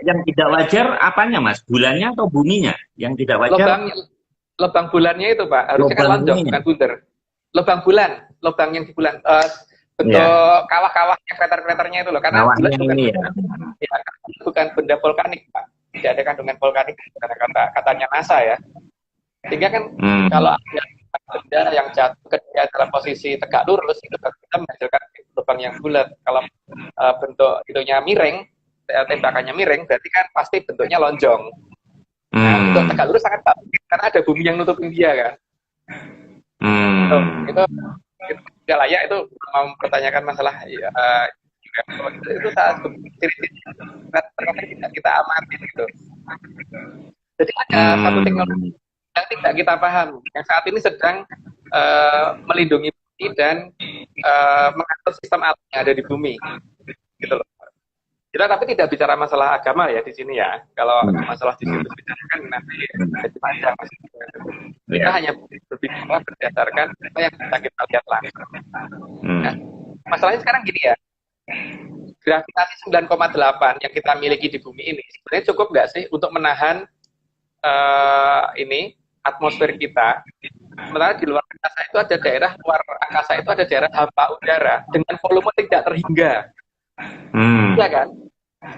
yang tidak wajar apanya Mas? Bulannya atau buminya? Yang tidak wajar?
Lubang bulannya itu Pak, harusnya kan lonjong bukan bunder. Lubang bulan, lubang yang di bulan bentuk kawah-kawahnya, krater-kraternya itu loh. Karena bulan bukan benda vulkanik Pak. Tidak ada kandungan vulkanik karena katanya NASA ya. Sehingga kan kalau ada benda yang jatuh ke dia dalam posisi tegak lurus itu bisa menghasilkan lubang yang bulat. Kalau bentuk itunya miring, tembakannya miring, berarti kan pasti bentuknya lonjong. Nah, untuk tegak lurus sangat bagus karena ada bumi yang nutupin dia kan. Itu tidak layak, itu mau mempertanyakan masalah itu salah satu ciri-ciri ternyata kita amati gitu. Jadi ada satu teknologi yang tidak kita paham, yang saat ini sedang melindungi bumi dan mengatur sistem alam yang ada di bumi, gitu loh. Kita tapi tidak bicara masalah agama ya di sini ya. Kalau masalah di situ bicarakan nanti jadi panjang. Kita hanya berbicara berdasarkan apa yang bisa kita lihat langsung. Nah, masalahnya sekarang gini ya. Gravitasi 9,8 yang kita miliki di bumi ini sebenarnya cukup nggak sih untuk menahan ini atmosfer kita? Sementara di luar angkasa itu ada daerah luar angkasa itu ada daerah hampa udara dengan volume tidak terhingga. Iya kan?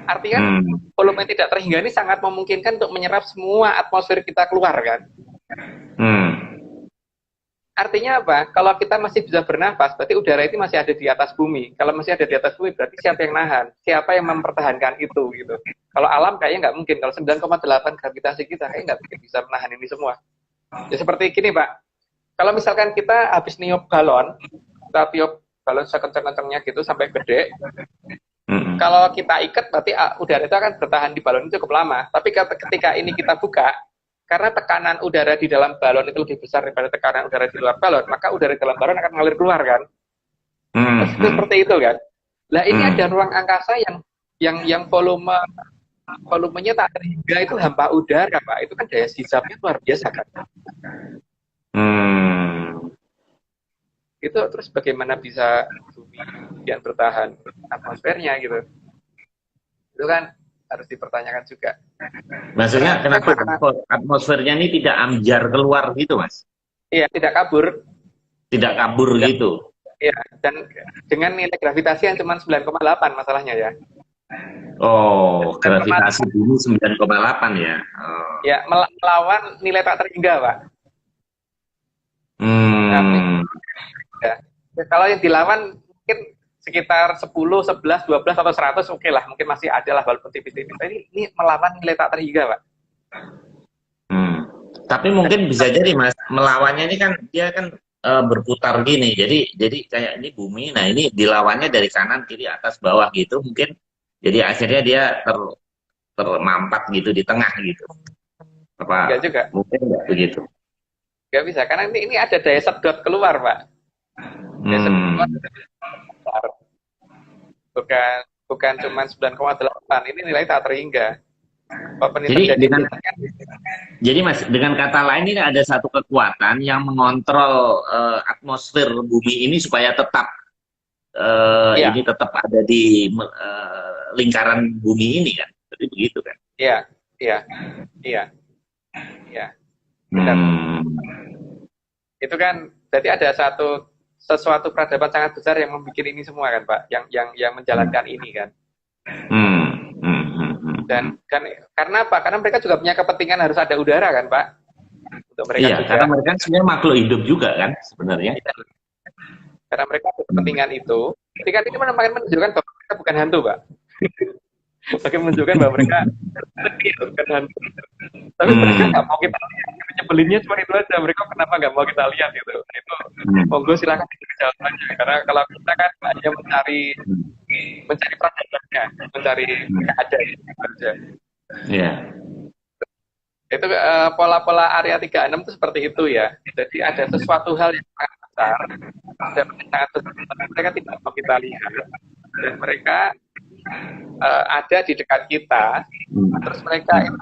Artinya volume tidak terhingga ini sangat memungkinkan untuk menyerap semua atmosfer kita keluar kan? Artinya apa? Kalau kita masih bisa bernafas, berarti udara itu masih ada di atas bumi. Kalau masih ada di atas bumi, berarti siapa yang nahan? Siapa yang mempertahankan itu gitu? Kalau alam kayaknya nggak mungkin. Kalau 9,8 gravitasi kita kayaknya nggak mungkin bisa menahan ini semua. Ya seperti gini Pak. Kalau misalkan kita habis niup galon, kita tiup galon sekencang-kencangnya gitu sampai gede. Kalau kita ikat, berarti udara itu akan bertahan di balon itu cukup lama. Tapi ketika ini kita buka, karena tekanan udara di dalam balon itu lebih besar daripada tekanan udara di luar balon, maka udara di dalam balon akan mengalir keluar kan? Seperti itu kan? Nah ini ada ruang angkasa yang volumenya tak terhingga, itu hampa udara Pak. Itu kan daya sisapnya luar biasa kan? Itu terus bagaimana bisa bumi yang bertahan atmosfernya gitu? Itu kan harus dipertanyakan juga.
Maksudnya kenapa atmosfernya ini tidak amjar keluar gitu, Mas?
Iya, tidak kabur.
Tidak kabur gitu.
Iya, dan dengan nilai gravitasi yang cuma 9,8 masalahnya ya.
Oh, gravitasi bumi 9,8 ya.
Ya, melawan nilai tak terhingga, Pak. Ya. Kalau yang dilawan mungkin sekitar 10, 11, 12 atau 100 oke lah, mungkin masih ada lah walaupun tipis-tipis. Ini melawan nilai tak terhingga, Pak.
Tapi mungkin bisa jadi Mas, melawannya ini kan dia kan berputar gini. Jadi kayak ini bumi, nah ini dilawannya dari kanan, kiri, atas, bawah gitu mungkin. Jadi akhirnya dia termampat gitu di tengah gitu. Apa?
Enggak juga.
Mungkin enggak begitu.
Enggak bisa, karena ini ada daya sedot keluar, Pak. Daya sedot keluar. Bukan cuma 9,8, ini nilai tak terhingga.
Jadi Mas, dengan kata lain ini ada satu kekuatan yang mengontrol atmosfer bumi ini supaya tetap ini tetap ada di lingkaran bumi ini kan, jadi begitu kan?
Iya. Benar. Itu kan berarti ada sesuatu peradaban sangat besar yang membuat ini semua kan Pak, yang menjalankan ini kan. Dan kan karena apa? Karena mereka juga punya kepentingan harus ada udara kan Pak. Untuk mereka juga.
Karena mereka sebenarnya makhluk hidup juga kan sebenarnya.
Iya. Karena mereka ada kepentingan itu. Jadi kan ini menunjukkan bahwa mereka bukan hantu Pak. Bagaimana menunjukkan bahwa mereka bukan hantu. Tapi mereka nggak mau kita lihat. Nyebelinnya cuma itu aja. Mereka kenapa nggak mau kita lihat gitu. Itu monggo silakan dijawab aja. Karena kalau kita kan hanya mencari peradabannya, mencari keadaan aja.
Iya.
Itu pola-pola area 36 itu seperti itu ya. Jadi ada sesuatu hal yang sangat besar, dan sangat besar, mereka tidak mau kita lihat, dan mereka ada di dekat kita. Terus mereka itu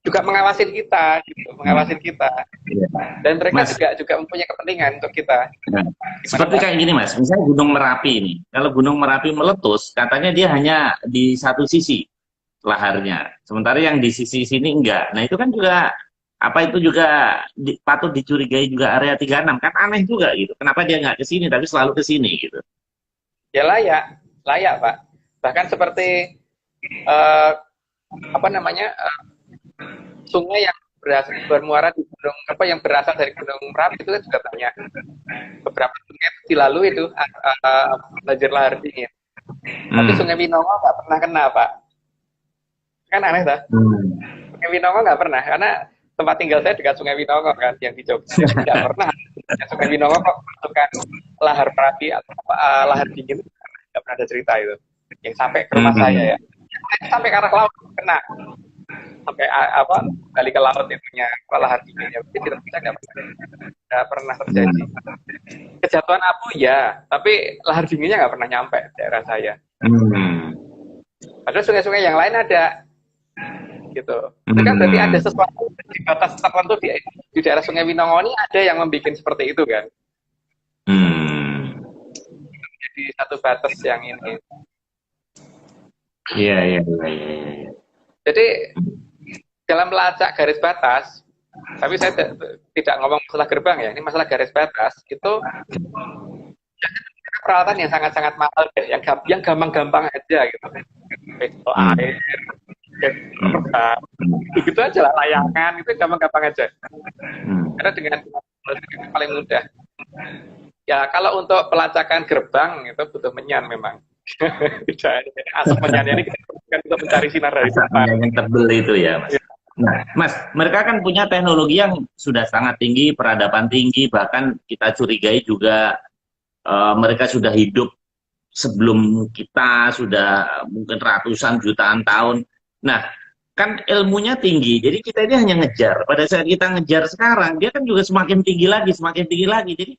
juga mengawasin kita, gitu, dan mereka Mas, juga mempunyai kepentingan untuk kita.
Seperti kayak gini Mas, misalnya Gunung Merapi ini, kalau Gunung Merapi meletus, katanya dia hanya di satu sisi laharnya, sementara yang di sisi sini enggak. Nah itu kan juga itu juga patut dicurigai juga area 36, kan aneh juga gitu. Kenapa dia nggak ke sini tapi selalu ke sini gitu?
Ya layak Pak. Bahkan seperti sungai yang bermuara di gunung yang berasal dari Gunung Merapi itu kan juga banyak. Beberapa dilalui itu banjir lahar dingin. Tapi Sungai Winongo nggak pernah kena, Pak. Kan aneh, dah. Sungai Winongo nggak pernah, karena tempat tinggal saya dekat Sungai Winongo kan, yang di Jogja. Nggak pernah. Sungai Winongo kok masukkan lahar merapi atau lahar dingin, nggak pernah ada cerita itu. Yang sampai ke rumah saya ya. Sampai ke arah laut kena. Sampai balik ke laut itunya, lahar dinginnya. Tapi tidak bisa, nggak pernah terjadi. Kejatuhan abu ya, tapi lahar dinginnya nggak pernah nyampe daerah saya. Padahal sungai-sungai yang lain ada, gitu. Itu kan berarti ada sesuatu di batas tertentu di daerah Sungai Winongo ini ada yang membuat seperti itu kan. Jadi satu batas yang ini.
Iya.
Jadi dalam melacak garis batas, tapi saya tidak ngomong masalah gerbang ya, ini masalah garis batas, itu peralatan yang sangat-sangat mahal deh, yang gampang-gampang aja gitu. Air, gitu aja lah, layangan, itu gampang-gampang aja. Karena dengan itu paling mudah. Ya kalau untuk pelacakan gerbang itu butuh menyan memang. Asap menyannya ini kita bukan untuk mencari sinar dari depan.
Yang tebel itu ya, Mas. Nah, Mas, mereka kan punya teknologi yang sudah sangat tinggi, peradaban tinggi, bahkan kita curigai juga mereka sudah hidup sebelum kita, sudah mungkin ratusan jutaan tahun. Nah, kan ilmunya tinggi, jadi kita ini hanya ngejar. Pada saat kita ngejar sekarang, dia kan juga semakin tinggi lagi, semakin tinggi lagi. Jadi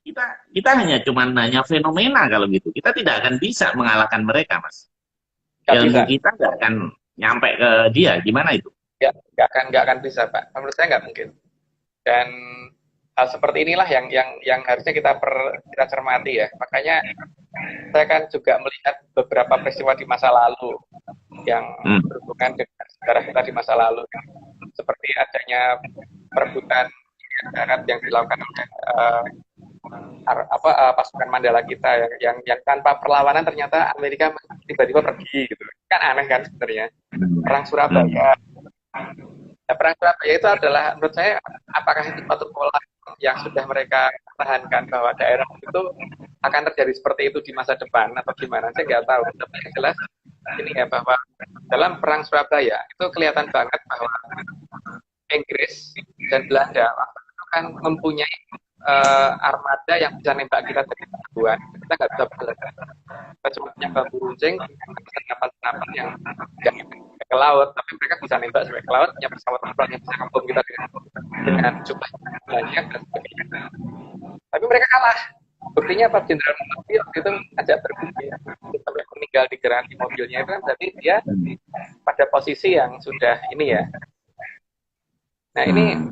kita hanya fenomena kalau gitu. Kita tidak akan bisa mengalahkan mereka, Mas. Ilmu kita nggak akan nyampe ke dia. Gimana itu?
Ya, nggak akan bisa, Pak. Menurut saya nggak mungkin. Dan hal seperti inilah yang harusnya kita cermati ya. Makanya saya kan juga melihat beberapa peristiwa di masa lalu yang berhubungan dengan sejarah kita di masa lalu, seperti adanya perebutan darat yang dilakukan oleh pasukan Mandala kita yang tanpa perlawanan ternyata Amerika tiba-tiba pergi gitu. Kan aneh kan sebenarnya. Perang Surabaya. Nah, perang Surabaya itu adalah menurut saya apakah itu suatu pola yang sudah mereka tahankan bahwa daerah itu akan terjadi seperti itu di masa depan atau gimana, saya nggak tahu. Tapi yang jelas ini ya, bahwa dalam perang Surabaya itu kelihatan banget bahwa Inggris dan Belanda itu kan mempunyai armada yang bisa nembak kita dari jauhan. Kita nggak bisa bergerak. Kita cuma punya bambu runcing, senapan-senapan yang nggak ke laut, tapi mereka bisa nembak sampai ke laut, punya pesawat terbang yang bisa ngembom kita dengan jumlah banyak dan sebagainya. Tapi mereka kalah. Buktinya Pak Jenderal Muhammad itu ajak terbukti sampai meninggal di mobilnya itu kan berarti dia pada posisi yang sudah ini ya. Nah ini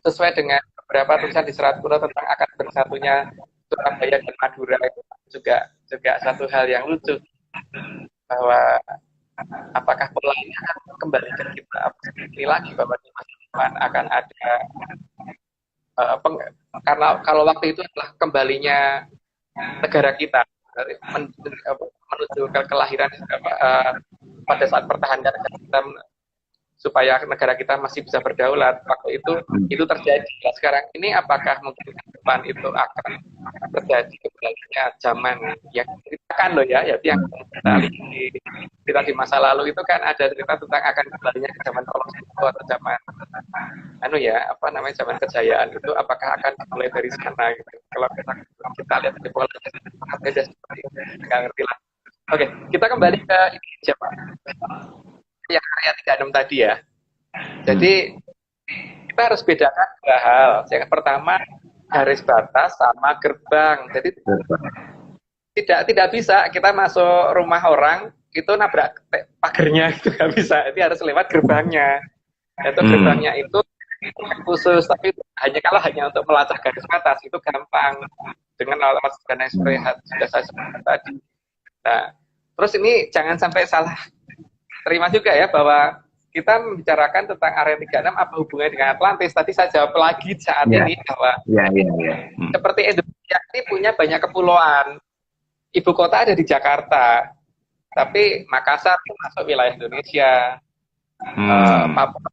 sesuai dengan beberapa tulisan di Serat Kuno tentang akan bersatunya Surabaya dan Madura, itu juga satu hal yang lucu, bahwa apakah pola ini akan kembali ke kita ini lagi, bahwa di masa depan akan ada karena kalau waktu itu adalah kembalinya negara kita menuju ke kelahiran pada saat pertahanan kita supaya negara kita masih bisa berdaulat, waktu itu terjadi. Nah, sekarang ini apakah mungkin ke depan itu akan terjadi kembalinya zaman yang diceritakan loh ya, yang kita di masa lalu itu kan ada cerita tentang akan kembalinya ke zaman kolonial atau zaman zaman kejayaan itu, apakah akan dimulai dari sana gitu. Kalau kita lihat di pola aja seperti itu, nggak ngerti lah. Oke, kita kembali ke ini aja Pak, yang area 36 tadi ya. Jadi kita harus bedakan dua hal. Yang pertama, garis batas sama gerbang. Jadi tidak bisa kita masuk rumah orang itu nabrak pagernya, itu nggak bisa. Itu harus lewat gerbangnya. Itu gerbangnya itu khusus, tapi hanya untuk melacak garis batas itu gampang dengan alat dan seperti sudah saya sebutkan tadi. Nah, terus ini jangan sampai salah terima juga ya, bahwa kita membicarakan tentang area 36 apa hubungannya dengan Atlantis. Tadi saya jawab lagi saat ini bahwa seperti Indonesia ini punya banyak kepulauan. Ibu kota ada di Jakarta, tapi Makassar masuk wilayah Indonesia. Papua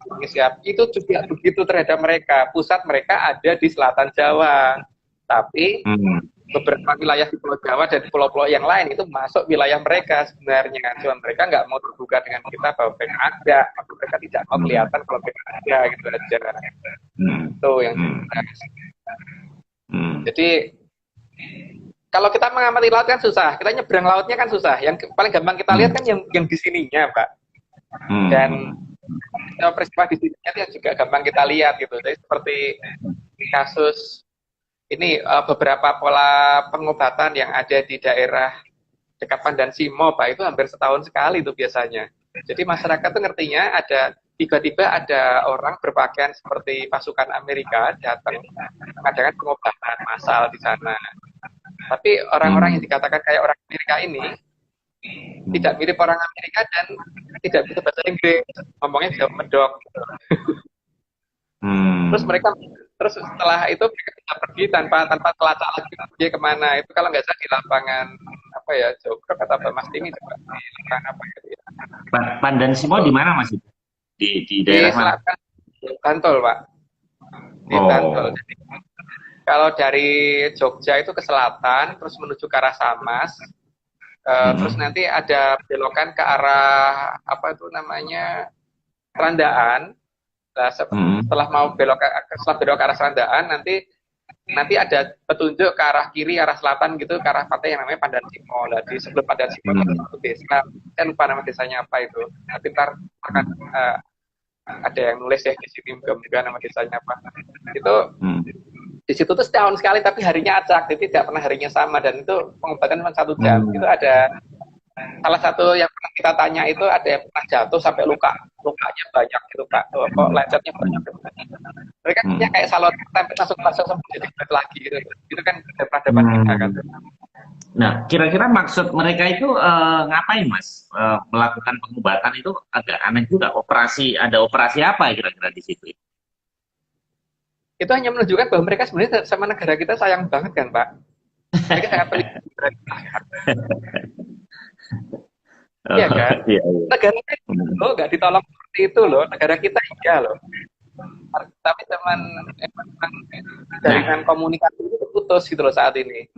Indonesia itu juga begitu terhadap mereka. Pusat mereka ada di selatan Jawa. Tapi
Hmm.
beberapa wilayah di Pulau Jawa dan pulau-pulau yang lain itu masuk wilayah mereka sebenarnya. Cuma mereka nggak mau terbuka dengan kita bahwa mereka ada, atau mereka tidak mau
Hmm.
kelihatan kalau mereka ada gitu aja.
Hmm.
Itu yang
Hmm. Hmm.
jadi kalau kita mengamati laut kan susah, kita nyebrang lautnya kan susah. Yang paling gampang kita lihat kan yang di sininya, Pak. Dan
Hmm.
peristiwa di sininya yang juga gampang kita lihat gitu. Jadi seperti kasus ini beberapa pola pengobatan yang ada di daerah dekat Pandan Simo, Pak, itu hampir setahun sekali itu biasanya. Jadi masyarakat tuh ngertinya ada tiba-tiba ada orang berpakaian seperti pasukan Amerika datang mengadakan pengobatan massal di sana. Tapi orang-orang yang dikatakan kayak orang Amerika ini tidak mirip orang Amerika dan tidak bisa bahasa Inggris, ngomongnya jauh medok. Terus mereka setelah itu mereka bisa pergi tanpa kelacak lagi pergi kemana. Itu kalau nggak salah di lapangan apa ya, Jogrok atau apa Mas Timi coba di lapangan apa gitu ya.
Pandan Simo di mana Mas itu? Di
Di
daerah mana?
selatan Bantul, Pak. Di Bantul.
Oh.
Jadi kalau dari Jogja itu ke selatan, terus menuju ke arah Samas, terus nanti ada belokan ke arah apa itu namanya Randaan. Nah, setelah mau belok ke arah Randaan, nanti ada petunjuk ke arah kiri, arah selatan gitu, ke arah pantai yang namanya Pandan Simo. Nah, di sebelum Pandan Simo itu ada satu desa, saya lupa nama desanya apa itu. Nanti ntar akan ada yang nulis ya di sini, moga-moga nama desanya apa. Itu di situ tuh setahun sekali tapi harinya acak, jadi tidak pernah harinya sama, dan itu pengobatan cuma 1 jam. Itu ada salah satu yang pernah kita tanya itu ada yang pernah jatuh sampai lukanya banyak gitu Pak, kok lecetnya banyak. Mereka kayak salon tempe langsung sembuh jadi kulit lagi gitu. Itu kan peradaban kita kan.
Nah, kira-kira maksud mereka itu ngapain Mas? Melakukan pengobatan itu agak aneh juga. Ada operasi apa kira-kira di situ?
Itu hanya menunjukkan bahwa mereka sebenarnya sama negara kita sayang banget kan Pak. Mereka sangat pelihara negara kita. Iya kan? Negara kita loh nggak ditolong seperti itu loh. Negara kita iya loh. Tapi teman jaringan komunikasi itu putus gitu loh saat ini.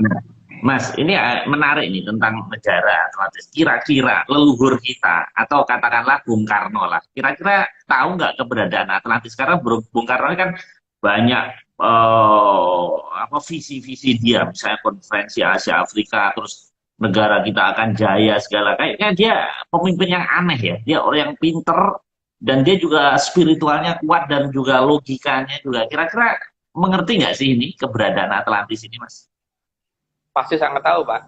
Mas, ini menarik nih tentang negara Atlantis. Kira-kira leluhur kita atau katakanlah Bung Karno lah. Kira-kira tahu nggak keberadaan Atlantis? Karena Bung Karno ini kan banyak visi-visi dia, misalnya konferensi Asia Afrika, terus negara kita akan jaya segala. Kayaknya dia pemimpin yang aneh ya. Dia orang yang pinter dan dia juga spiritualnya kuat dan juga logikanya juga. Kira-kira mengerti nggak sih ini keberadaan Atlantis ini, Mas?
Pasti sangat tahu, Pak.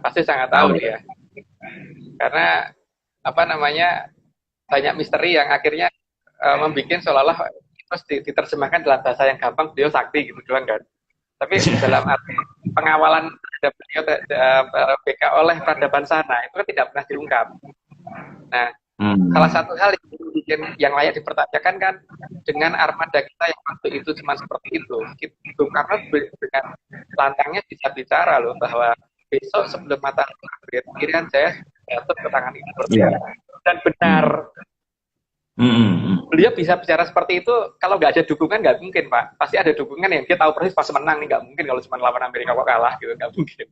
Pasti sangat tahu dia. Karena apa namanya, banyak misteri yang akhirnya membuat seolah-olah terus diterjemahkan dalam bahasa yang gampang, beliau sakti gitu doang kan. Tapi dalam arti pengawalan terhadap beliau BK oleh peradaban sana itu kan tidak pernah diungkap. Nah, salah satu hal yang layak dipertanyakan kan dengan armada kita yang waktu itu cuma seperti itu. Karena dengan lantangnya bisa bicara loh bahwa besok sebelum matahari terbit, Irian Jaya jatuh ke tangan itu dan benar. Beliau bisa bicara seperti itu kalau nggak ada dukungan, nggak mungkin Pak. Pasti ada dukungan yang dia tahu persis pas menang nih, nggak mungkin kalau cuma lawan Amerika kok kalah gitu, nggak mungkin.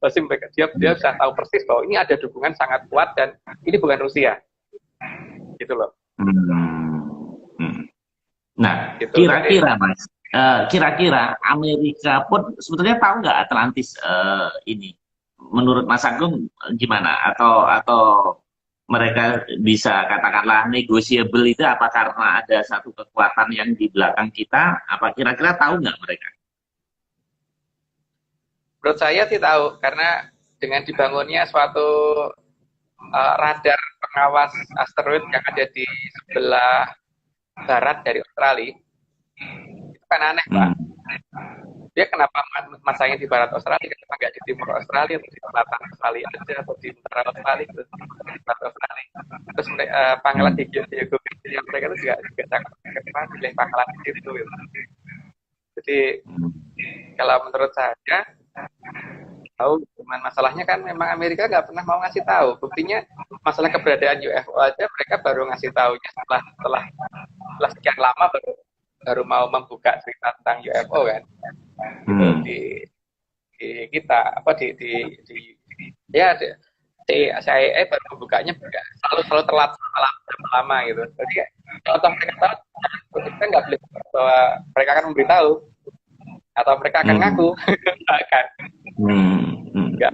Pasti mereka dia bisa tahu persis bahwa ini ada dukungan sangat kuat dan ini bukan Rusia, gitu loh.
Nah, gitu, kira-kira Mas, kira-kira Amerika pun sebetulnya tahu nggak Atlantis ini? Menurut Mas Agung gimana? Atau mereka bisa katakanlah negotiable itu apa karena ada satu kekuatan yang di belakang kita? Apa kira-kira tahu nggak mereka?
Menurut saya sih tahu, karena dengan dibangunnya suatu radar pengawas asteroid yang ada di sebelah barat dari Australia, itu kan aneh Pak. Dia kenapa masangnya di barat Australia, kenapa nggak di timur Australia, atau di selatan Australia aja, atau di utara Australia, terus di barat Australia. Terus pangkalan di geografis yang mereka itu juga sangat pilih pangkalan di situ. Gitu. Jadi kalau menurut saya, tahu, cuman masalahnya kan memang Amerika nggak pernah mau ngasih tahu. Buktinya masalah keberadaan UFO aja mereka baru ngasih tahunya setelah sekian lama baru mau membuka cerita tentang UFO kan. gitu
Hmm.
di kita apa ya si CIA baru membukanya selalu selalu telat lama gitu. Jadi kalau toh mereka tahu, kita nggak boleh bahwa mereka akan memberitahu atau mereka akan ngaku,
Hmm.
kan?
Hmm. Hmm.
Enggak.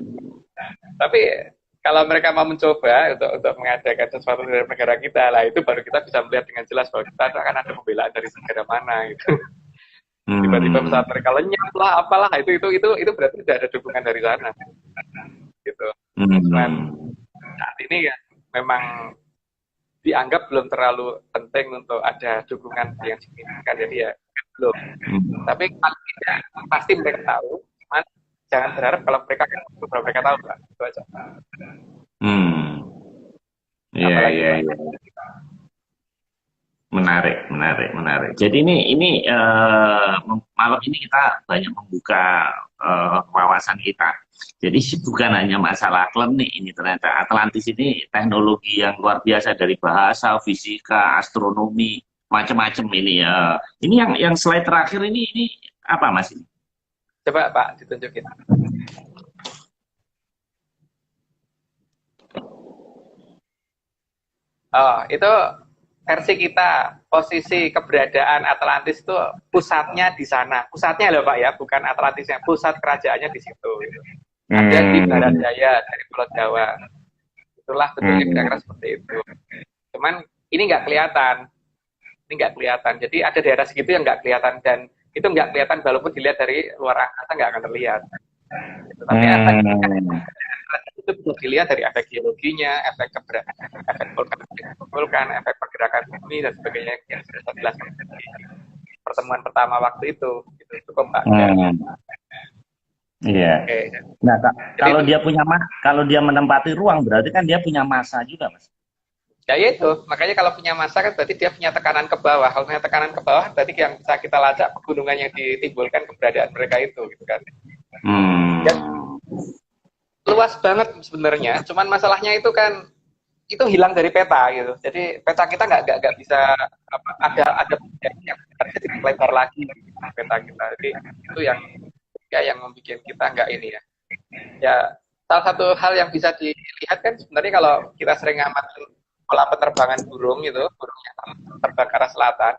Tapi kalau mereka mau mencoba untuk mengadakan sesuatu dari negara kita, lah itu baru kita bisa melihat dengan jelas bahwa kita akan ada pembelaan dari negara mana gitu. Tiba-tiba
Hmm.
pesawat mereka lenyap lah, apalah itu berarti tidak ada dukungan dari sana gitu. Cuman
Hmm.
saat ini ya memang dianggap belum terlalu penting untuk ada dukungan yang signifikan, jadi ya belum.
Hmm.
Tapi paling tidak pasti mereka tahu, cuman jangan berharap kalau mereka tahu, Pak. Itu aja.
Hmm. Iya,
Apalagi
iya,
Pak.
iya. Menarik, menarik, menarik. Jadi ini malam ini kita banyak membuka wawasan kita. Jadi bukan hanya masalah klinik ini, ternyata Atlantis ini teknologi yang luar biasa dari bahasa, fisika, astronomi, macam-macam ini. Ini yang slide terakhir ini apa Mas ini?
Coba Pak ditunjukin. Oh, itu versi kita, posisi keberadaan Atlantis itu pusatnya di sana. Pusatnya loh Pak ya, bukan Atlantisnya. Pusat kerajaannya di situ. Gitu. Ada di barat
Hmm,
daya dari Pulau Jawa. Itulah bentuknya kira-kira
hmm,
seperti itu. Cuman ini nggak kelihatan. Ini nggak kelihatan. Jadi ada daerah segitu yang nggak kelihatan. Dan itu nggak kelihatan walaupun dilihat dari luar angkasa nggak akan terlihat. Gitu. Tapi efek
hmm,
itu bisa dilihat dari efek geologinya, efek vulkan, efek pergerakan bumi dan sebagainya yang sudah saya jelaskan di pertemuan pertama waktu itu. Itu cukup Pak. Ya.
hmm. Iya.
Oke.
Nah,
Jadi
kalau
itu
dia kalau dia menempati ruang berarti kan dia punya massa juga, Mas.
ya itu. Makanya kalau punya massa kan berarti dia punya tekanan ke bawah. Kalau punya tekanan ke bawah berarti yang bisa kita lacak pegunungan yang ditimbulkan keberadaan mereka itu gitu kan. Ya
Hmm.
luas banget sebenarnya. Cuman masalahnya itu kan itu hilang dari peta gitu. Jadi peta kita nggak bisa ada yang harusnya lebar lagi gitu, peta kita. Jadi itu yang membuat kita nggak ini ya. Ya salah satu hal yang bisa dilihat kan sebenarnya kalau kita sering ngamati pola penerbangan burung itu, burung yang terbang ke arah selatan,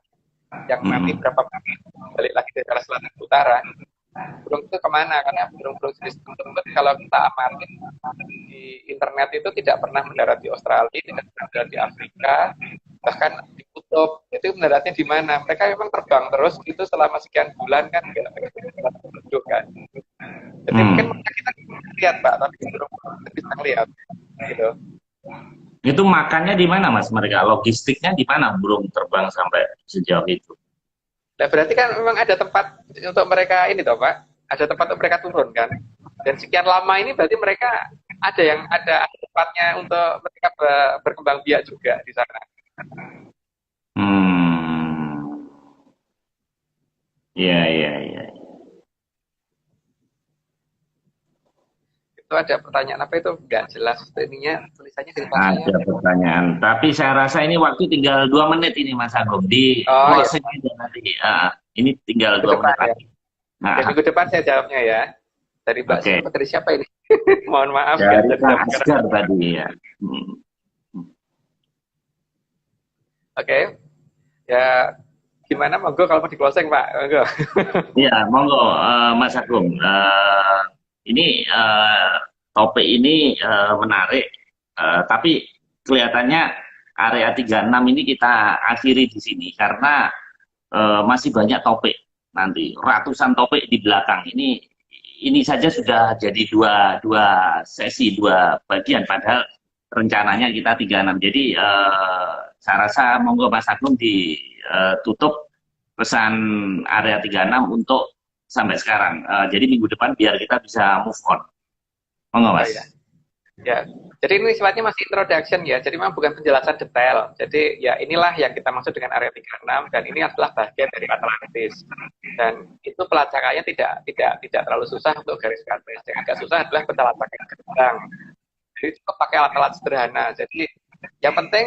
yang nanti
Hmm.
berapa menit balik lagi dari arah selatan ke utara, burung itu kemana? Karena burung-burung jenis tersebut kalau kita amati di internet itu tidak pernah mendarat di Australia, tidak pernah mendarat di Afrika, bahkan di kutub. Itu mendaratnya di mana? Mereka memang terbang terus itu selama sekian bulan kan, nggak penduduk kan. Jadi mungkin
Hmm.
kita lihat Pak, tapi burung bisa lihat gitu.
Itu makannya di mana, Mas? Mereka logistiknya di mana burung terbang sampai sejauh itu?
Nah, berarti kan memang ada tempat untuk mereka ini toh Pak, ada tempat untuk mereka turun kan. Dan sekian lama ini berarti mereka ada tempatnya untuk mereka berkembang biak juga di sana.
Hmm. Iya, iya, iya.
Itu ada pertanyaan apa itu nggak jelas ininya tulisannya derivasinya.
Ada pertanyaan. Tapi saya rasa ini waktu tinggal 2 menit ini, Mas Agung. Di
Oh ya,
closing aja nanti. Ini tinggal
minggu
2 menit
depan ya.
lagi.
Ya
Nah,
minggu depan saya jawabnya ya. Dari Mbak
oke.
siapa? Dari siapa ini? Mohon maaf nggak
Dari
jadi
Pak
jawab sekarang.
Asgar tadi ya. Hmm.
Oke, ya gimana? Monggo kalau mau di closing Pak. Monggo.
Ya, monggo Mas Agung. Ini topik ini menarik, tapi kelihatannya area 36 ini kita akhiri di sini karena masih banyak topik nanti, ratusan topik di belakang. Ini saja sudah jadi dua dua sesi, dua bagian, padahal rencananya kita 36. Jadi saya rasa monggo Mas Agung ditutup pesan area 36 untuk sampai sekarang. Jadi minggu depan biar kita bisa move on. Monggo
Oh
Mas.
ya. Ya, jadi ini sifatnya masih introduction ya, jadi memang bukan penjelasan detail. Jadi ya inilah yang kita maksud dengan area 36 dan ini adalah bagian dari Atlantis. Dan itu pelacakannya tidak terlalu susah untuk garis garis. Yang agak susah adalah pelacakan gerbang. Jadi cukup pakai alat-alat sederhana. Jadi yang penting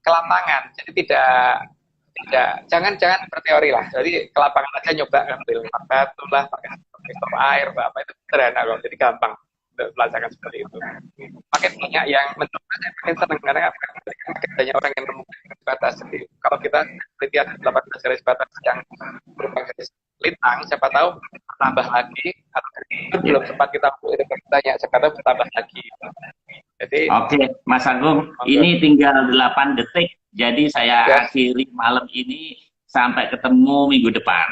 ke lapangan. Jadi tidak jangan berteori lah. Jadi ke lapangan aja nyoba ngambil batu lah, pakai stop air, apa itu sederhana kok, jadi gampang untuk pelajaran seperti itu. Makin banyak yang mencoba, saya makin senang karena makin banyak orang yang menemukan garis batas. Jadi kalau kita lihat 18 garis batas yang berupa garis lintang, siapa tahu tambah lagi, atau belum sempat kita tanya, siapa tahu bertambah lagi. Jadi,
oke, Mas Agung, ini tinggal 8 detik, jadi saya akhiri malam ini, sampai ketemu minggu depan.